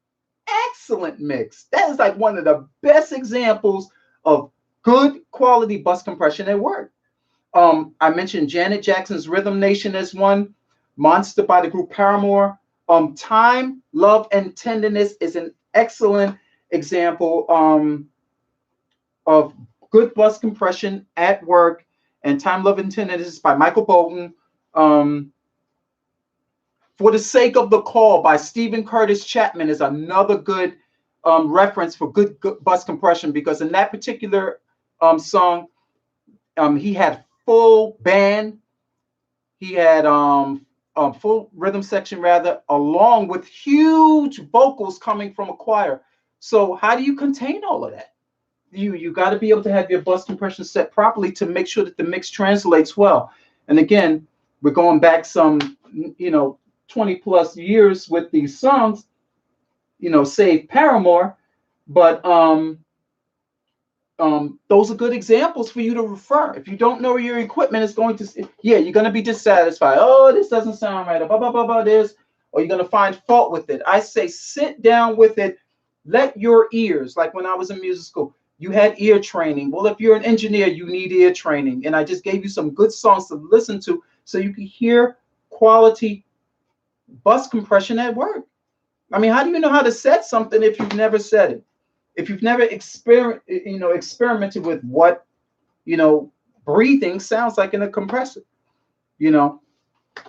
Excellent mix. That is like one of the best examples of good quality bus compression at work. I mentioned Janet Jackson's Rhythm Nation as one. Monster by the group Paramore. Time, Love, and Tenderness is an excellent example of good bus compression at work. And Time, Love, and Tenderness by Michael Bolton. For the Sake of the Call by Stephen Curtis Chapman is another good reference for good bus compression, because in that particular song, he had full band, he had full rhythm section rather, along with huge vocals coming from a choir. So how do you contain all of that? You got to be able to have your bus compression set properly to make sure that the mix translates well. And again, we're going back some 20 plus years with these songs, save Paramore, but those are good examples for you to refer. If you don't know your equipment is going to, you're going to be dissatisfied. Oh, this doesn't sound right. Blah, blah, blah, blah, this, or you're going to find fault with it. I say sit down with it. Let your ears, like when I was in music school, you had ear training. Well, if you're an engineer, you need ear training. And I just gave you some good songs to listen to so you can hear quality bus compression at work. I mean, how do you know how to set something if you've never set it? If you've never experimented with what, breathing sounds like in a compressor,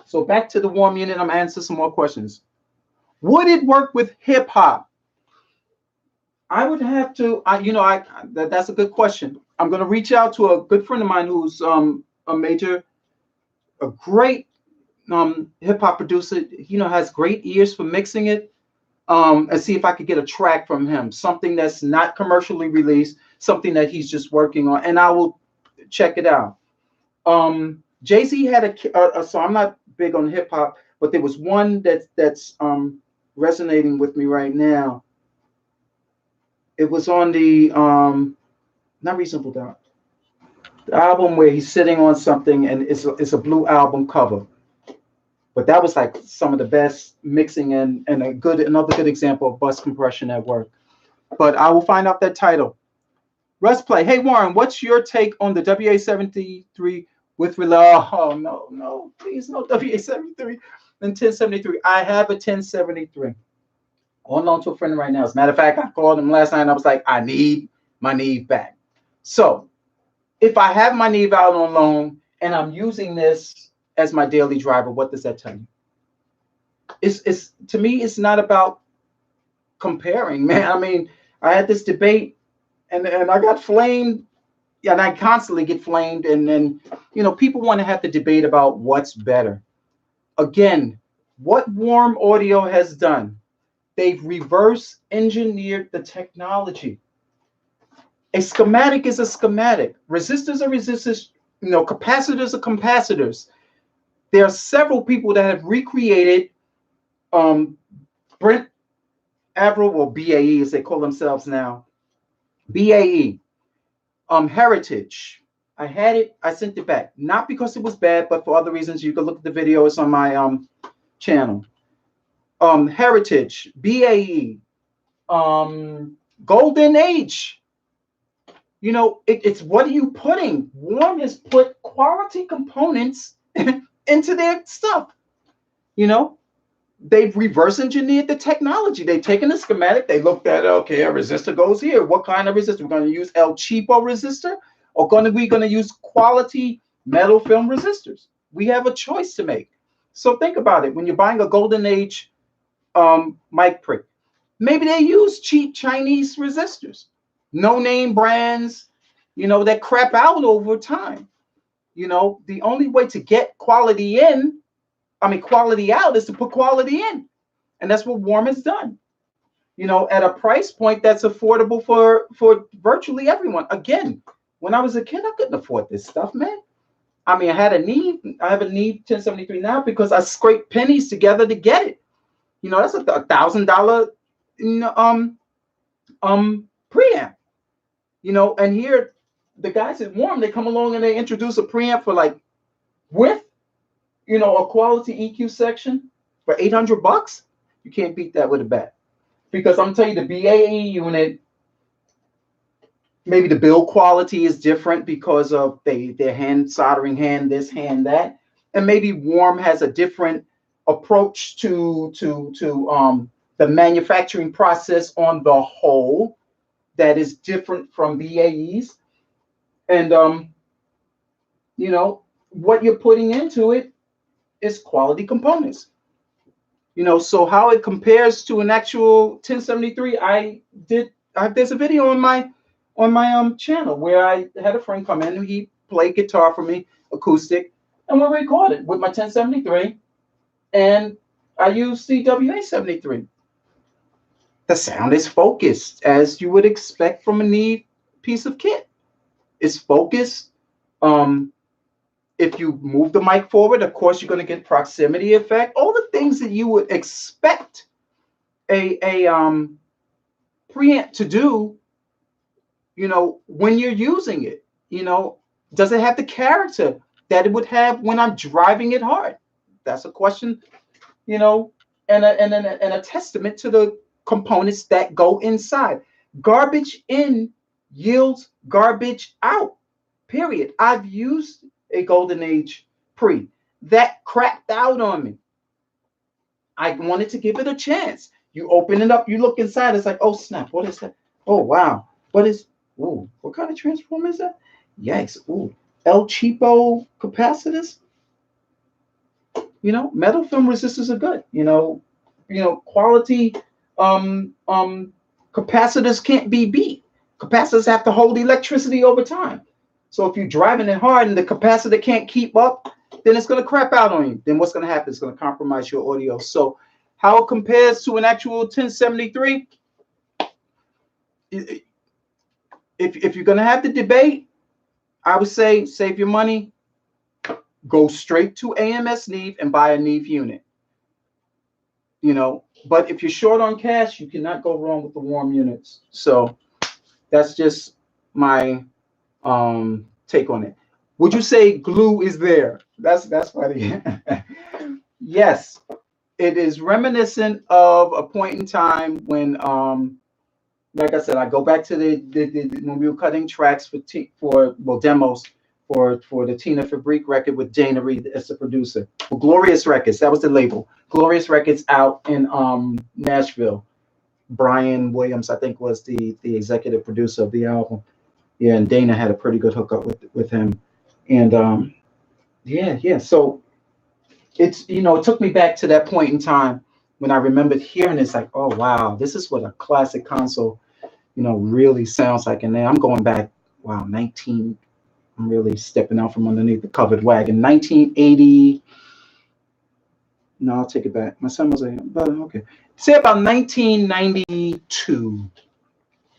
So back to the warm unit, I'm answering some more questions. Would it work with hip hop? I would have to, that's a good question. I'm going to reach out to a good friend of mine who's a great hip hop producer, has great ears for mixing it. And see if I could get a track from him, something that's not commercially released, something that he's just working on, and I will check it out. Jay-Z had a song. I'm not big on hip hop, but there was one that's resonating with me right now. It was on the not Reasonable Doubt, the album where he's sitting on something, and it's a blue album cover. But that was like some of the best mixing and another good example of bus compression at work. But I will find out that title. Russ Play. Hey Warren, what's your take on the WA-73 with relay? Oh no, please no WA-73 and 1073. I have a 1073. On loan to a friend right now. As a matter of fact, I called him last night and I was like, I need my NEVE back. So if I have my NEVE out on loan and I'm using this as my daily driver, what does that tell you? It's to me, it's not about comparing, man. I mean, I had this debate and I got flamed, and I constantly get flamed, and then people want to have the debate about what's better. Again, what Warm Audio has done, they've reverse engineered the technology. A schematic is a schematic. Resistors are resistors, capacitors are capacitors. There are several people that have recreated Brent Averill, or BAE as they call themselves now, BAE, Heritage. I had it, I sent it back, not because it was bad, but for other reasons. You can look at the video, it's on my channel. Heritage, BAE, Golden Age. It's what are you putting? Warm has put quality components into their stuff. They've reverse engineered the technology. They've taken the schematic, they looked at, okay, a resistor goes here. What kind of resistor? We're going to use El Cheapo resistor, or we're going to use quality metal film resistors. We have a choice to make. So think about it. When you're buying a Golden Age mic prick, maybe they use cheap Chinese resistors, no name brands, that crap out over time. The only way to get quality quality out is to put quality in. And that's what Warm has done. At a price point that's affordable for virtually everyone. Again, when I was a kid, I couldn't afford this stuff, man. I mean, I have a NEVE 1073 now because I scraped pennies together to get it. You know, that's a $1,000, preamp. You know, and here the guys at Warm, they come along and they introduce a preamp for like with, you know, a quality EQ section for $800. You can't beat that with a bat. Because I'm telling you, the BAE unit, maybe the build quality is different because of their hand soldering, hand this, hand that, and maybe Warm has a different approach to the manufacturing process on the whole that is different from BAE's, and you know, what you're putting into it is quality components. You know, so how it compares to an actual 1073, there's a video on my channel where I had a friend come in and he played guitar for me, acoustic, and we recorded with my 1073, and I used the WA73. The sound is focused as you would expect from a NEVE piece of kit. It's focused. If you move the mic forward, of course, you're going to get proximity effect. All the things that you would expect a preamp to do, you know, when you're using it. You know, does it have the character that it would have when I'm driving it hard? That's a question, you know, and a testament to the components that go inside. Garbage in yields garbage out, period. I've used a Golden Age pre that crapped out on me. I wanted to give it a chance. You open it up, you look inside, it's like, oh snap, what is that? Oh wow, what kind of transformer is that? Yikes. Ooh, El Cheapo capacitors. You know, metal film resistors are good. You know, quality capacitors can't be beat. Capacitors have to hold electricity over time. So if you're driving it hard and the capacitor can't keep up, then it's going to crap out on you. Then what's going to happen? It's going to compromise your audio. So how it compares to an actual 1073, if you're going to have the debate, I would say save your money, go straight to AMS NEVE and buy a NEVE unit. You know, but if you're short on cash, you cannot go wrong with the Warm units. So that's just my take on it. Would you say glue is there? That's funny. Yes, it is reminiscent of a point in time when, like I said, I go back to the when we were cutting tracks for demos for the Tina Fabrique record with Dana Reed as the producer. Well, Glorious Records, that was the label. Glorious Records out in Nashville. Brian Williams, I think, was the executive producer of the album. Yeah, and Dana had a pretty good hookup with him. And yeah. So it's, you know, it took me back to that point in time when I remembered hearing this, like, oh wow, this is what a classic console, you know, really sounds like. And then I'm going back, wow, I'm really stepping out from underneath the covered wagon. 1980. No, I'll take it back. My son was but okay. Say about 1992,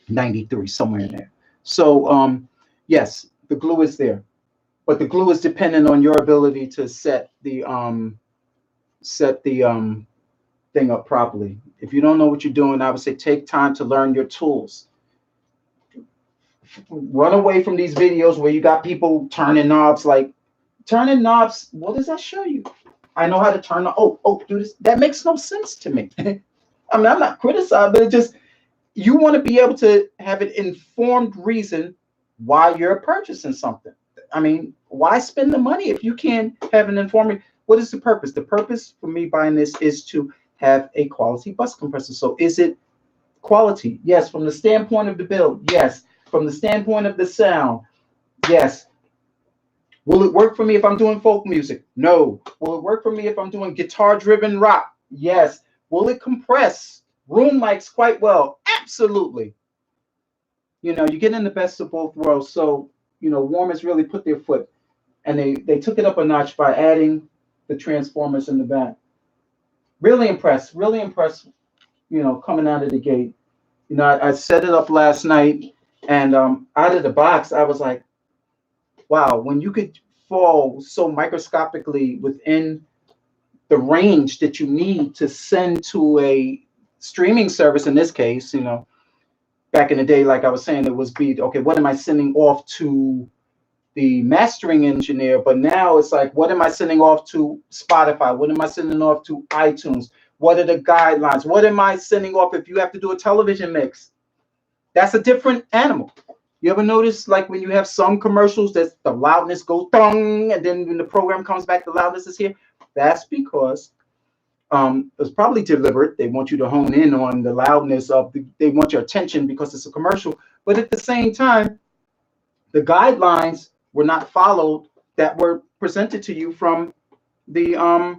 93, somewhere in there. So yes, the glue is there, but the glue is dependent on your ability to set the thing up properly. If you don't know what you're doing, I would say take time to learn your tools. Run away from these videos where you got people turning knobs. Like, turning knobs, what does that show you? I know how to turn do this. That makes no sense to me. I mean, I'm not criticizing, but it just, you want to be able to have an informed reason why you're purchasing something. I mean, why spend the money if you can have an informed? What is the purpose? The purpose for me buying this is to have a quality bus compressor. So is it quality? Yes. From the standpoint of the build, yes. From the standpoint of the sound, yes. Will it work for me if I'm doing folk music? No. Will it work for me if I'm doing guitar-driven rock? Yes. Will it compress room mics quite well? Absolutely. You know, you get in the best of both worlds. So, you know, Warm has really put their foot, and they took it up a notch by adding the transformers in the back. Really impressed, you know, coming out of the gate. You know, I set it up last night, and out of the box, I was like, wow, when you could fall so microscopically within the range that you need to send to a streaming service. In this case, you know, back in the day, like I was saying, it was be okay, what am I sending off to the mastering engineer? But now it's like, what am I sending off to Spotify? What am I sending off to iTunes? What are the guidelines? What am I sending off if you have to do a television mix? That's a different animal. You ever notice, like when you have some commercials, that the loudness goes dong, and then when the program comes back, the loudness is here? That's because it's probably deliberate. They want you to hone in on the loudness of they want your attention because it's a commercial. But at the same time, the guidelines were not followed that were presented to you from the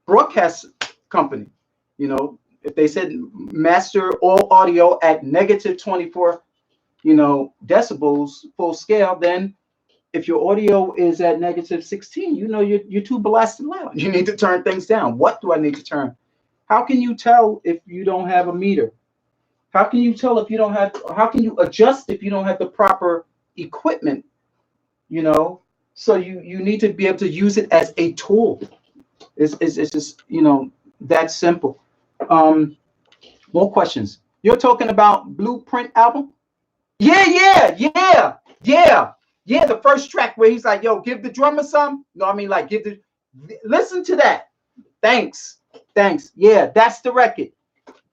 broadcast company. You know, if they said master all audio at negative 24, you know, decibels full scale, then if your audio is at negative 16, you know, you're too blasted loud. You need to turn things down. What do I need to turn? How can you tell if you don't have a meter? How can you tell if you don't have, how can you adjust if you don't have the proper equipment? You know, so you need to be able to use it as a tool. It's just, you know, that simple. More questions. You're talking about Blueprint album? Yeah. The first track where he's like, yo, give the drummer some. No, I mean, like, listen to that. Thanks. Yeah, that's the record.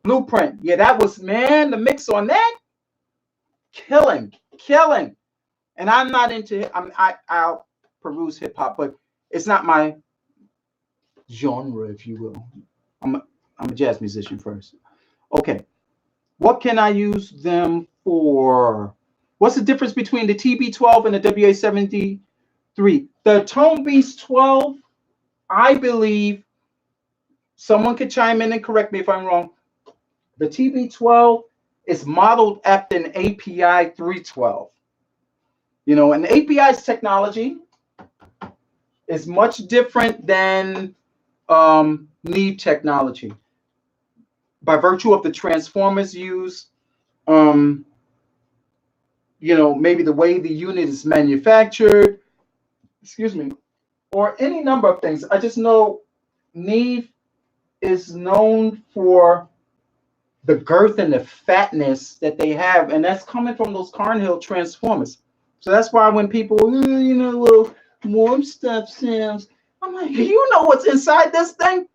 Blueprint. Yeah, that was, man, the mix on that. Killing. And I'm not into, I'll peruse hip hop, but it's not my genre, if you will. I'm a jazz musician first. Okay. What can I use them for? What's the difference between the TB12 and the WA73? The Tone Beast 12, I believe, someone could chime in and correct me if I'm wrong. The TB12 is modeled after an API 312. You know, and API's technology is much different than NEVE technology. By virtue of the transformers used, you know, maybe the way the unit is manufactured, excuse me, or any number of things. I just know NEVE is known for the girth and the fatness that they have, and that's coming from those Carnhill transformers. So that's why when people, you know, little warm stuff sounds, I'm like, you know what's inside this thing?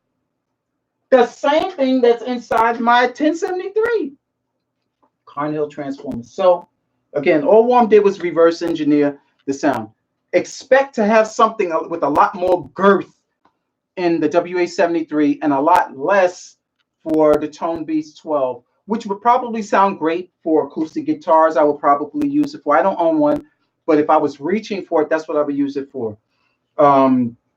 The same thing that's inside my 1073 Carnhill transformers. So again, all Warm did was reverse engineer the sound. Expect to have something with a lot more girth in the WA73 and a lot less for the Tone Beast 12, which would probably sound great for acoustic guitars. I would probably use it for. I don't own one, but if I was reaching for it, that's what I would use it for.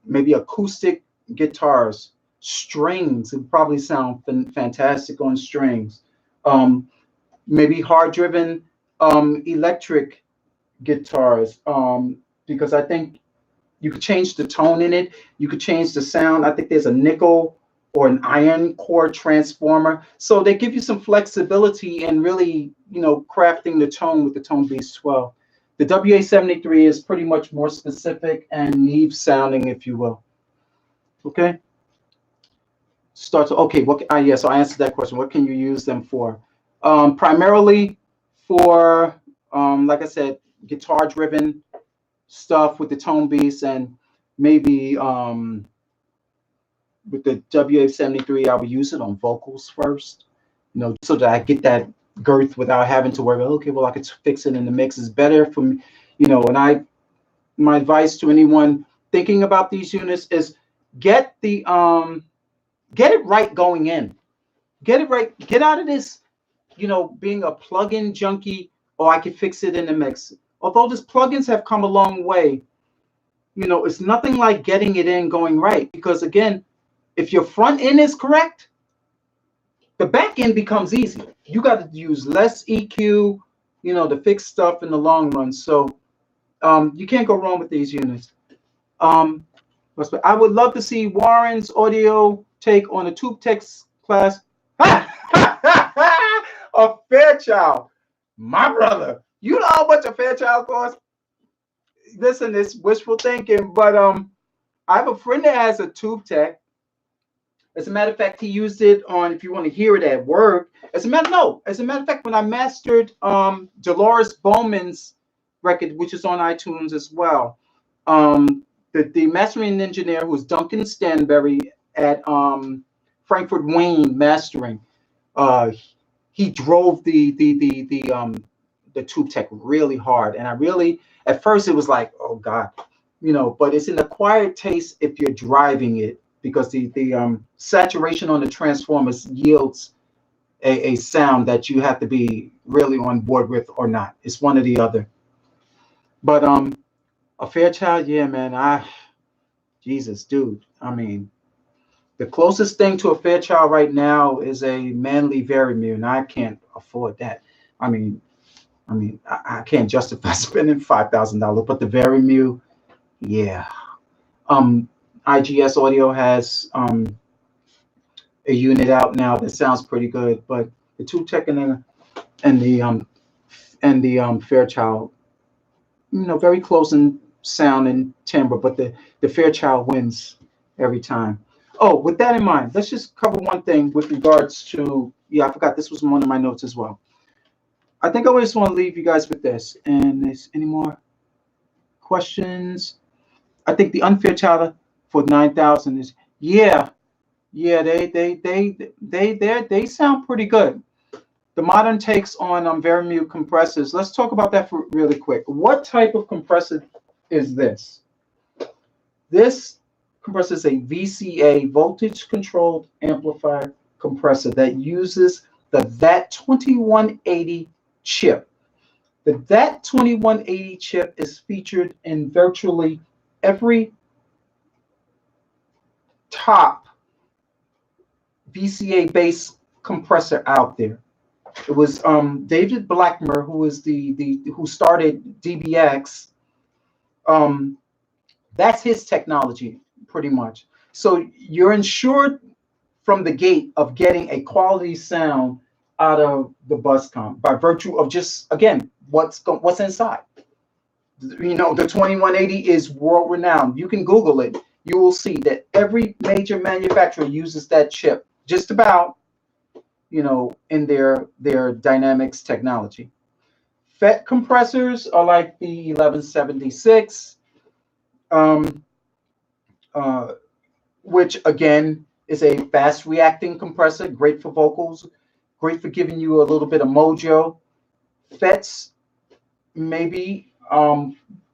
Maybe acoustic guitars. Strings, it would probably sound fantastic on strings. Maybe hard-driven electric guitars, because I think you could change the tone in it. You could change the sound. I think there's a nickel or an iron core transformer. So they give you some flexibility and really, you know, crafting the tone with the Tone Beast 12. The WA73 is pretty much more specific and NEVE sounding, if you will. Okay. Okay. What? Yeah. So I answered that question. What can you use them for? Primarily for, like I said, guitar-driven stuff with the Tone Beast, and maybe with the WA73, I would use it on vocals first, you know, so that I get that girth without having to worry. Okay, well, I could fix it in the mix. Is better for me, you know. And my advice to anyone thinking about these units is get it right going in. Get it right. Get out of this, you know, being a plug-in junkie. Oh, I can fix it in the mix. Although these plugins have come a long way, you know, it's nothing like getting it in going right. Because again, if your front end is correct, the back end becomes easier. You got to use less EQ, you know, to fix stuff in the long run. So you can't go wrong with these units. I would love to see Warren's audio take on a Tube Text class. A Fairchild, my brother. You know how much a Fairchild costs? listen, it's wishful thinking, but I have a friend that has a tube tech. As a matter of fact, he used it on, if you want to hear it at work. As a matter of fact, when I mastered Dolores Bowman's record, which is on iTunes as well, the mastering engineer, who was Duncan Stanberry at Frankfurt Wayne Mastering, uh, he drove the tube tech really hard, and I really, at first it was like, oh God, but it's an acquired taste if you're driving it, because the saturation on the transformers yields a sound that you have to be really on board with or not. It's one or the other. But a Fairchild, yeah, man, Jesus, dude. I mean, the closest thing to a Fairchild right now is a Manley Verimir, and I can't afford that. I mean, I can't justify spending $5,000, but the Verimir, yeah. IGS Audio has a unit out now that sounds pretty good, but the Tube Tech and the Fairchild, very close in sound and timbre, but the Fairchild wins every time. Oh, with that in mind, let's just cover one thing with regards to, yeah, I forgot, this was one of my notes as well. I think I just want to leave you guys with this. And is any more questions? I think the unfair child for 9,000 is, yeah, they sound pretty good. The modern takes on Verimute compressors. Let's talk about that for really quick. What type of compressor is this? This compressor is a VCA, voltage controlled amplifier compressor, that uses the VAT2180 chip. The VAT2180 chip is featured in virtually every top VCA based compressor out there. It was David Blackmer, who was who started DBX. That's his technology, pretty much. So you're ensured from the gate of getting a quality sound out of the bus comp by virtue of just, again, what's inside. The 2180 is world renowned. You can Google it. You will see that every major manufacturer uses that chip, just about, in their dynamics technology. FET compressors are like the 1176, which again is a fast reacting compressor, great for vocals, great for giving you a little bit of mojo. FETs maybe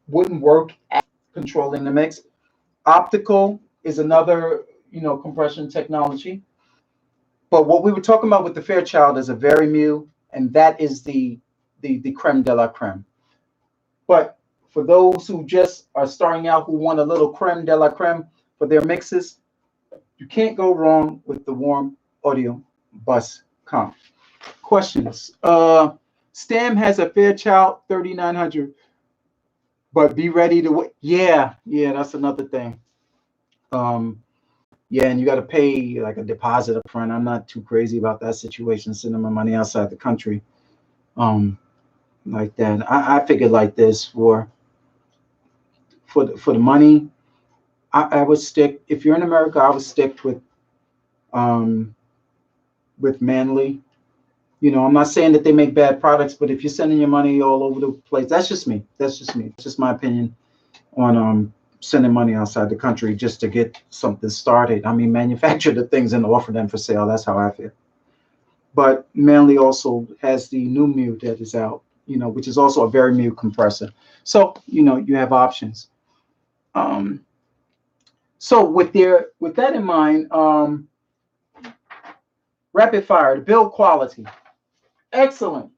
wouldn't work at controlling the mix. Optical is another, compression technology. But what we were talking about with the Fairchild is a Verimute, and that is the creme de la creme. But for those who just are starting out, who want a little creme de la creme for their mixes, you can't go wrong with the Warm Audio Bus Comp. Questions? Stam has a Fairchild 3900, but be ready to wait. Yeah, that's another thing. Yeah, and you got to pay like a deposit up front. I'm not too crazy about that situation, sending my money outside the country, like that. I figured like this for the money. I would stick, if you're in America, I would stick with Manley. I'm not saying that they make bad products, but if you're sending your money all over the place, that's just me. That's just my opinion on sending money outside the country just to get something started. I mean, manufacture the things and offer them for sale. That's how I feel. But Manley also has the new mute that is out, which is also a very mute compressor. So, you have options. So with that in mind, rapid fire, the build quality, excellent.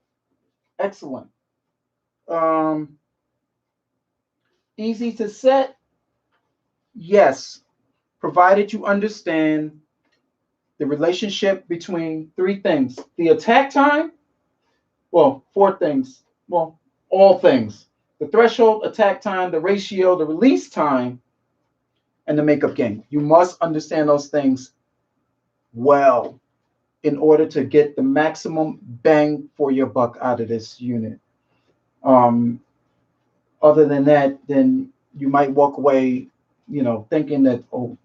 Easy to set, yes, provided you understand the relationship between three things: the attack time, well, four things, well, all things: the threshold, attack time, the ratio, the release time, and the makeup gain. You must understand those things well in order to get the maximum bang for your buck out of this unit. Other than that, then you might walk away, thinking that, oh,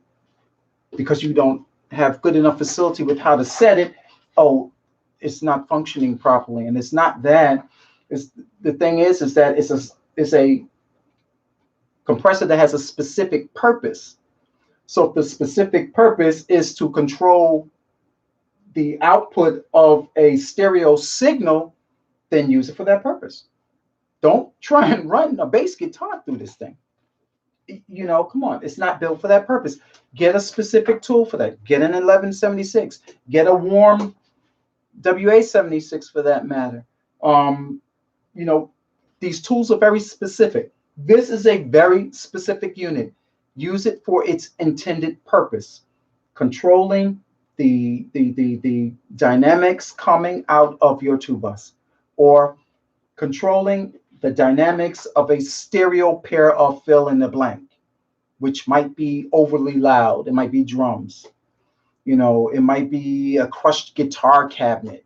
because you don't have good enough facility with how to set it, oh, it's not functioning properly. And it's not that. It's the thing is that it's a compressor that has a specific purpose. So if the specific purpose is to control the output of a stereo signal, then use it for that purpose. Don't try and run a bass guitar through this thing. Come on, it's not built for that purpose. Get a specific tool for that. Get an 1176. Get a warm WA76 for that matter. These tools are very specific. This is a very specific unit. Use it for its intended purpose, controlling the dynamics coming out of your tube bus, or controlling the dynamics of a stereo pair of fill in the blank, which might be overly loud. It might be drums. It might be a crushed guitar cabinet.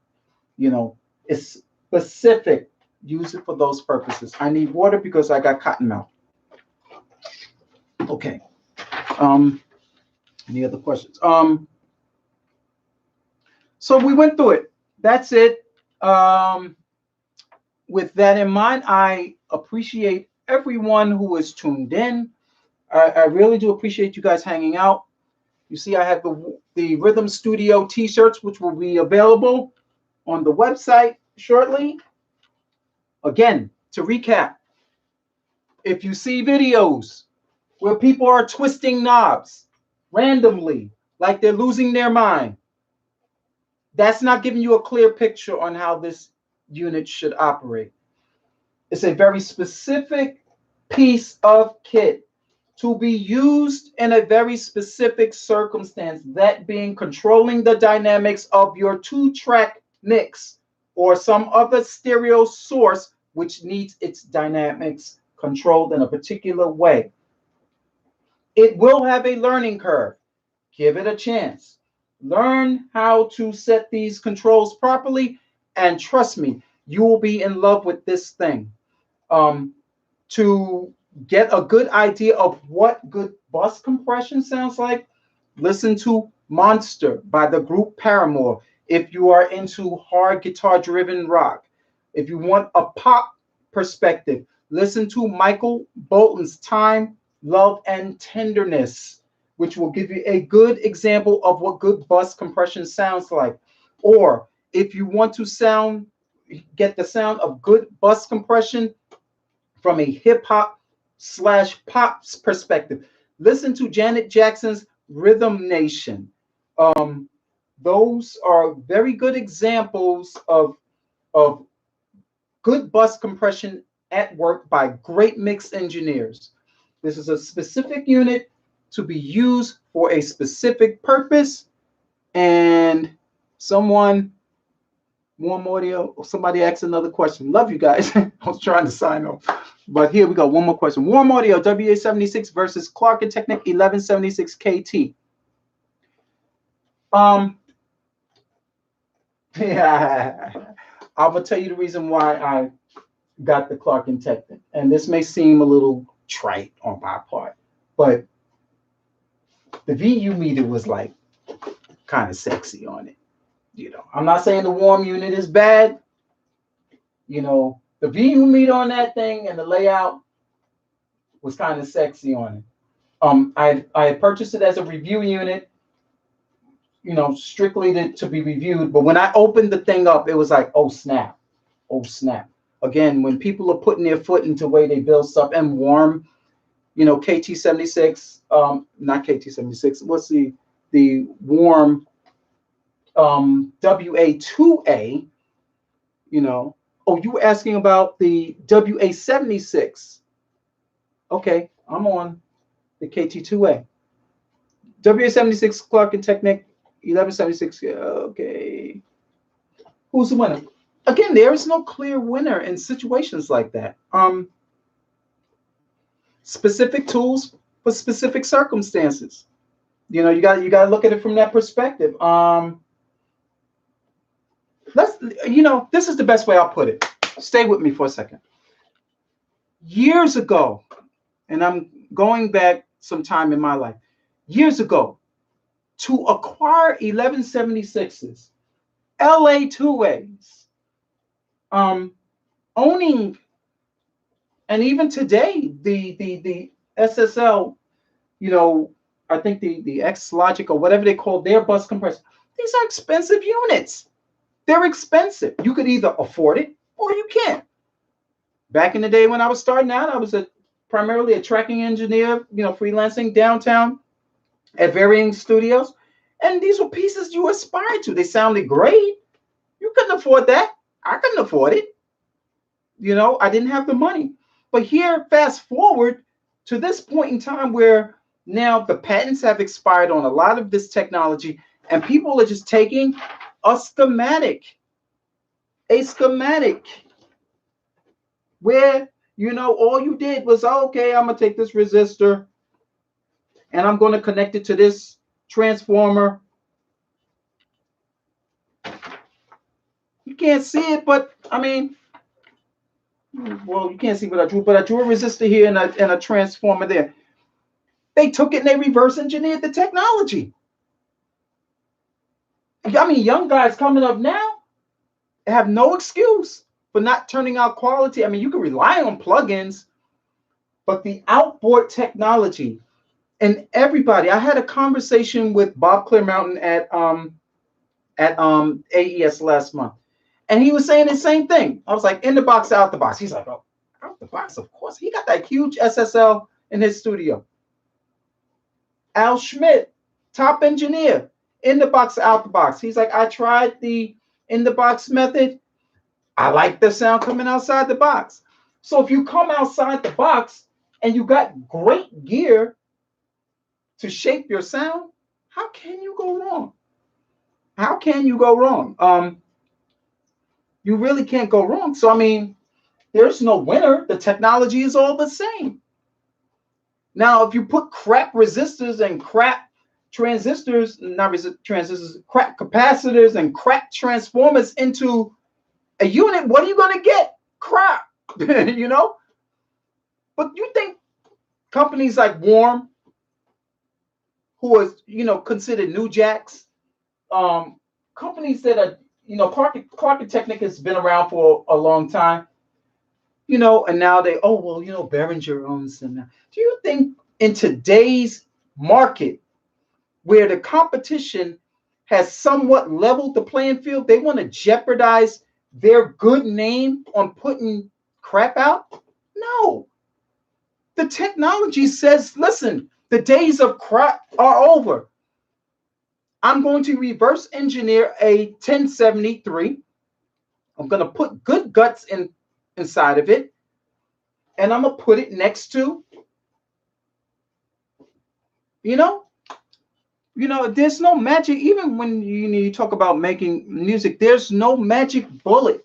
It's specific. Use it for those purposes. I need water because I got cotton mouth. Okay. Any other questions? So we went through it. That's it. With that in mind, I appreciate everyone who is tuned in. I really do appreciate you guys hanging out. You see, I have the Rhythm Studio t-shirts, which will be available on the website shortly. Again, to recap, if you see videos where people are twisting knobs randomly, like they're losing their mind, that's not giving you a clear picture on how this unit should operate. It's a very specific piece of kit to be used in a very specific circumstance, that being controlling the dynamics of your 2-track mix or some other stereo source which needs its dynamics controlled in a particular way. It will have a learning curve. Give it a chance. Learn how to set these controls properly, and trust me, you will be in love with this thing. To get a good idea of what good bus compression sounds like, listen to Monster by the group Paramore. If you are into hard guitar-driven rock, if you want a pop perspective, listen to Michael Bolton's Time, Love, and Tenderness, which will give you a good example of what good bus compression sounds like. Or if you want to get the sound of good bus compression from a hip-hop / pop perspective, listen to Janet Jackson's Rhythm Nation. Those are very good examples of good bus compression at work by great mix engineers. This is a specific unit to be used for a specific purpose. And warm audio, somebody asked another question. Love you guys. I was trying to sign off. But here we go. One more question. Warm audio, WA76 versus Clark & Technic 1176 KT. Yeah, I'm gonna tell you the reason why I got the Clark & Technic, and this may seem a little trite on my part, but the VU meter was like kind of sexy on it. I'm not saying the warm unit is bad. The VU meter on that thing and the layout was kind of sexy on it. I purchased it as a review unit, strictly to be reviewed. But when I opened the thing up, it was like, oh snap, oh snap. Again, when people are putting their foot into the way they build stuff and warm, KT76, not KT76, what's the warm WA2A, oh, you were asking about the WA76. Okay, I'm on the KT2A. WA76 Clark & Technic 1176. Okay. Who's the winner? Again, there is no clear winner in situations like that. Specific tools for specific circumstances. You got to look at it from that perspective. This is the best way I'll put it. Stay with me for a second. Years ago, and I'm going back some time in my life, years ago, to acquire 1176s, LA 2As, owning, and even today, the SSL, you know, I think the X Logic or whatever they call their bus compressor, these are expensive units. They're expensive. You could either afford it or you can't. Back in the day when I was starting out, I was primarily a tracking engineer, freelancing downtown at varying studios. And these were pieces you aspired to. They sounded great. You couldn't afford that. I couldn't afford it. I didn't have the money. But here, fast forward to this point in time where now the patents have expired on a lot of this technology, and people are just taking a schematic where, all you did was, okay, I'm going to take this resistor and I'm going to connect it to this transformer. You can't see it, but I mean, well, you can't see what I drew, but I drew a resistor here and a transformer there. They took it and they reverse engineered the technology. I mean, young guys coming up now have no excuse for not turning out quality. I mean, you can rely on plugins, but the outboard technology and everybody. I had a conversation with Bob Clearmountain at AES last month, and he was saying the same thing. I was like, in the box, out the box. He's like, oh, out the box, of course. He got that huge SSL in his studio. Al Schmidt, top engineer, in the box, out the box. He's like, I tried the in the box method. I like the sound coming outside the box. So if you come outside the box and you got great gear to shape your sound, how can you go wrong? How can you go wrong? You really can't go wrong. So I mean, there's no winner. The technology is all the same. Now, if you put crap resistors and crap transistors, transistors, crap capacitors and crap transformers into a unit, what are you going to get? Crap, But you think companies like Warm, who is, considered new jacks, companies that are, Clark Technic has been around for a long time, and now Behringer owns them now. Do you think in today's market, where the competition has somewhat leveled the playing field, they want to jeopardize their good name on putting crap out? No. The technology says, listen, the days of crap are over. I'm going to reverse engineer a 1073. I'm going to put good guts inside of it, and I'm going to put it next to, there's no magic. Even when you talk about making music, there's no magic bullet.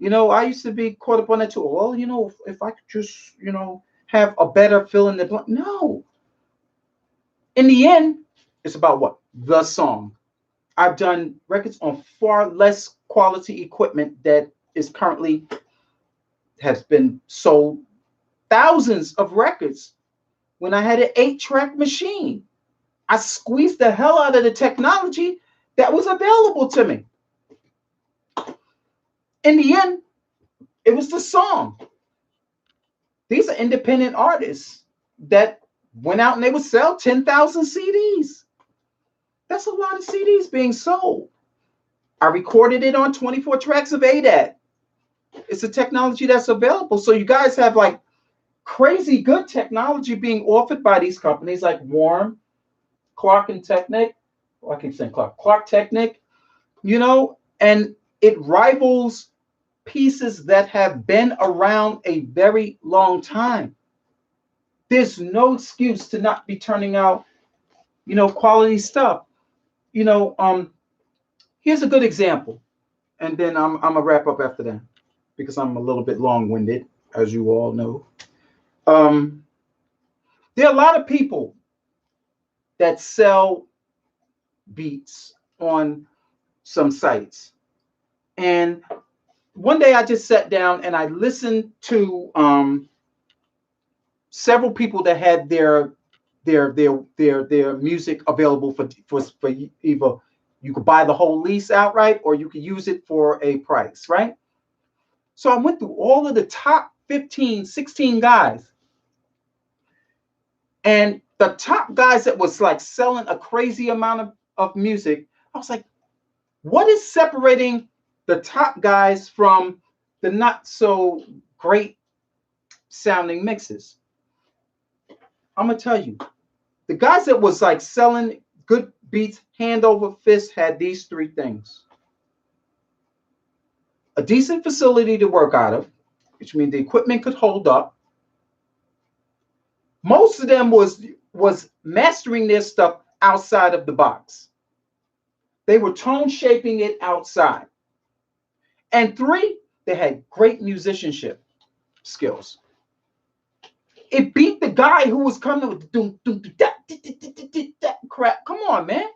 I used to be caught up on that too. Well, if I could just, have a better fill in the blank. No. In the end, it's about what? The song. I've done records on far less quality equipment that is currently has been sold thousands of records. When I had an 8-track machine, I squeezed the hell out of the technology that was available to me. In the end, it was the song. These are independent artists that went out and they would sell 10,000 CDs. That's a lot of CDs being sold. I recorded it on 24 tracks of ADAT. It's a technology that's available. So you guys have like crazy good technology being offered by these companies like Warm, Clark Technic. Well, I keep saying Clark Technic, and it rivals pieces that have been around a very long time. There's no excuse to not be turning out, quality stuff. Here's a good example, and then I'm gonna wrap up after that because I'm a little bit long-winded, as you all know. There are a lot of people that sell beats on some sites, and one day I just sat down and I listened to several people that had their music available for either you could buy the whole lease outright or you could use it for a price, right? So I went through all of the top 15, 16 guys. And the top guys that was like selling a crazy amount of music, I was like, what is separating the top guys from the not so great sounding mixes? I'm gonna tell you, the guys that was like selling good beats hand over fist had these three things: a decent facility to work out of, which means the equipment could hold up. Most of them was mastering their stuff outside of the box. They were tone shaping it outside. And three, they had great musicianship skills. It beat the guy who was coming with that crap. Come on, man.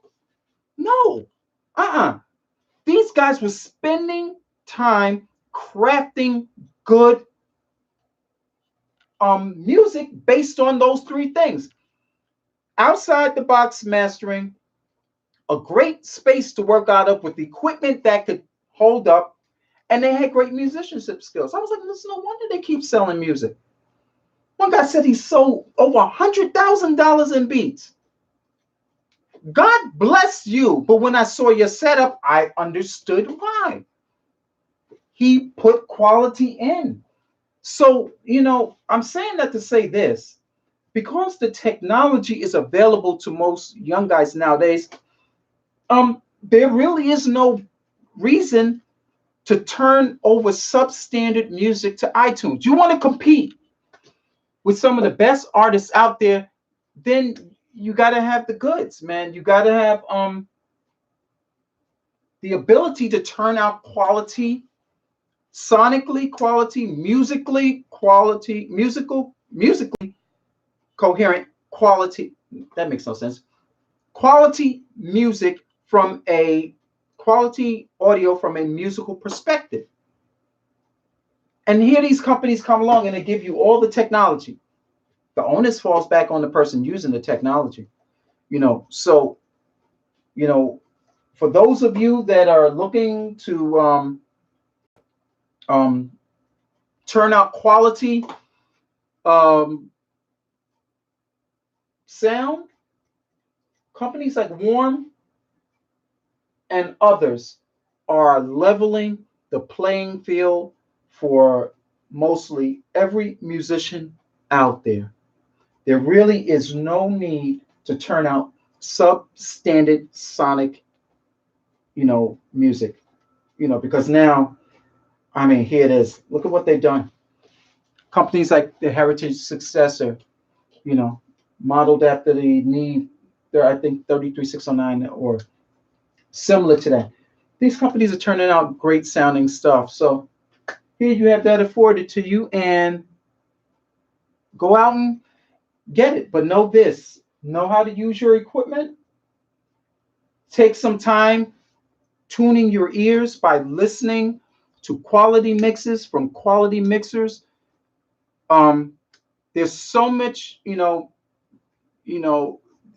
No. These guys were spending time crafting good music based on those three things: outside the box mastering, a great space to work out of with equipment that could hold up, and they had great musicianship skills. I was like, listen, no wonder they keep selling music. One guy said he sold over $100,000 in beats. God bless you, but when I saw your setup, I understood why. He put quality in. So, I'm saying that to say this, because the technology is available to most young guys nowadays, there really is no reason to turn over substandard music to iTunes. You want to compete with some of the best artists out there, then you got to have the goods, man. You got to have the ability to turn out quality, sonically quality, musically coherent quality. That makes no sense. Quality music from a quality audio from a musical perspective. And here these companies come along and they give you all the technology. The onus falls back on the person using the technology. So, for those of you that are looking to turn out quality sound, companies like Warm and others are leveling the playing field for mostly every musician out there. There really is no need to turn out substandard sonic, music, because now, here it is. Look at what they've done. Companies like the Heritage Successor, modeled after the NEVE, they're, I think, 33609 or similar to that. These companies are turning out great sounding stuff. So here you have that afforded to you, and go out and get it. But know this: know how to use your equipment. Take some time tuning your ears by listening to quality mixes from quality mixers. There's so much,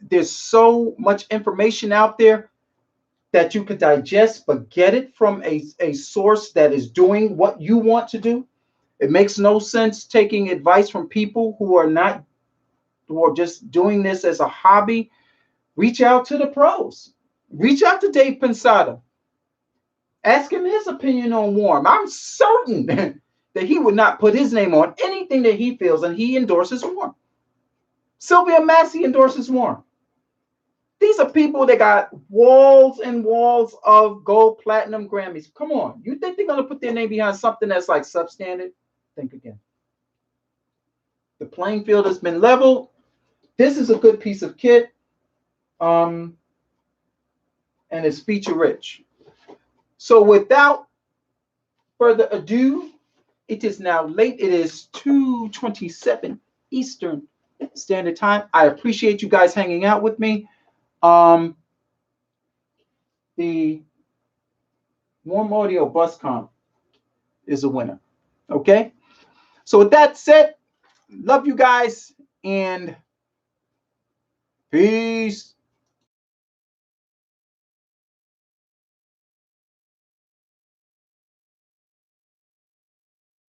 there's so much information out there that you could digest, but get it from a source that is doing what you want to do. It makes no sense taking advice from people who are just doing this as a hobby. Reach out to the pros. Reach out to Dave Pensada. Ask him his opinion on Warm. I'm certain that he would not put his name on anything that he feels, and he endorses Warm. Sylvia Massey endorses Warm. These are people that got walls and walls of gold, platinum, Grammys. Come on. You think they're going to put their name behind something that's like substandard? Think again. The playing field has been leveled. This is a good piece of kit. And it's feature rich. So without further ado, it is now late. It is 2:27 Eastern Standard Time. I appreciate you guys hanging out with me. The Warm Audio Bus Comp is a winner. Okay. So with that said, Love you guys and peace.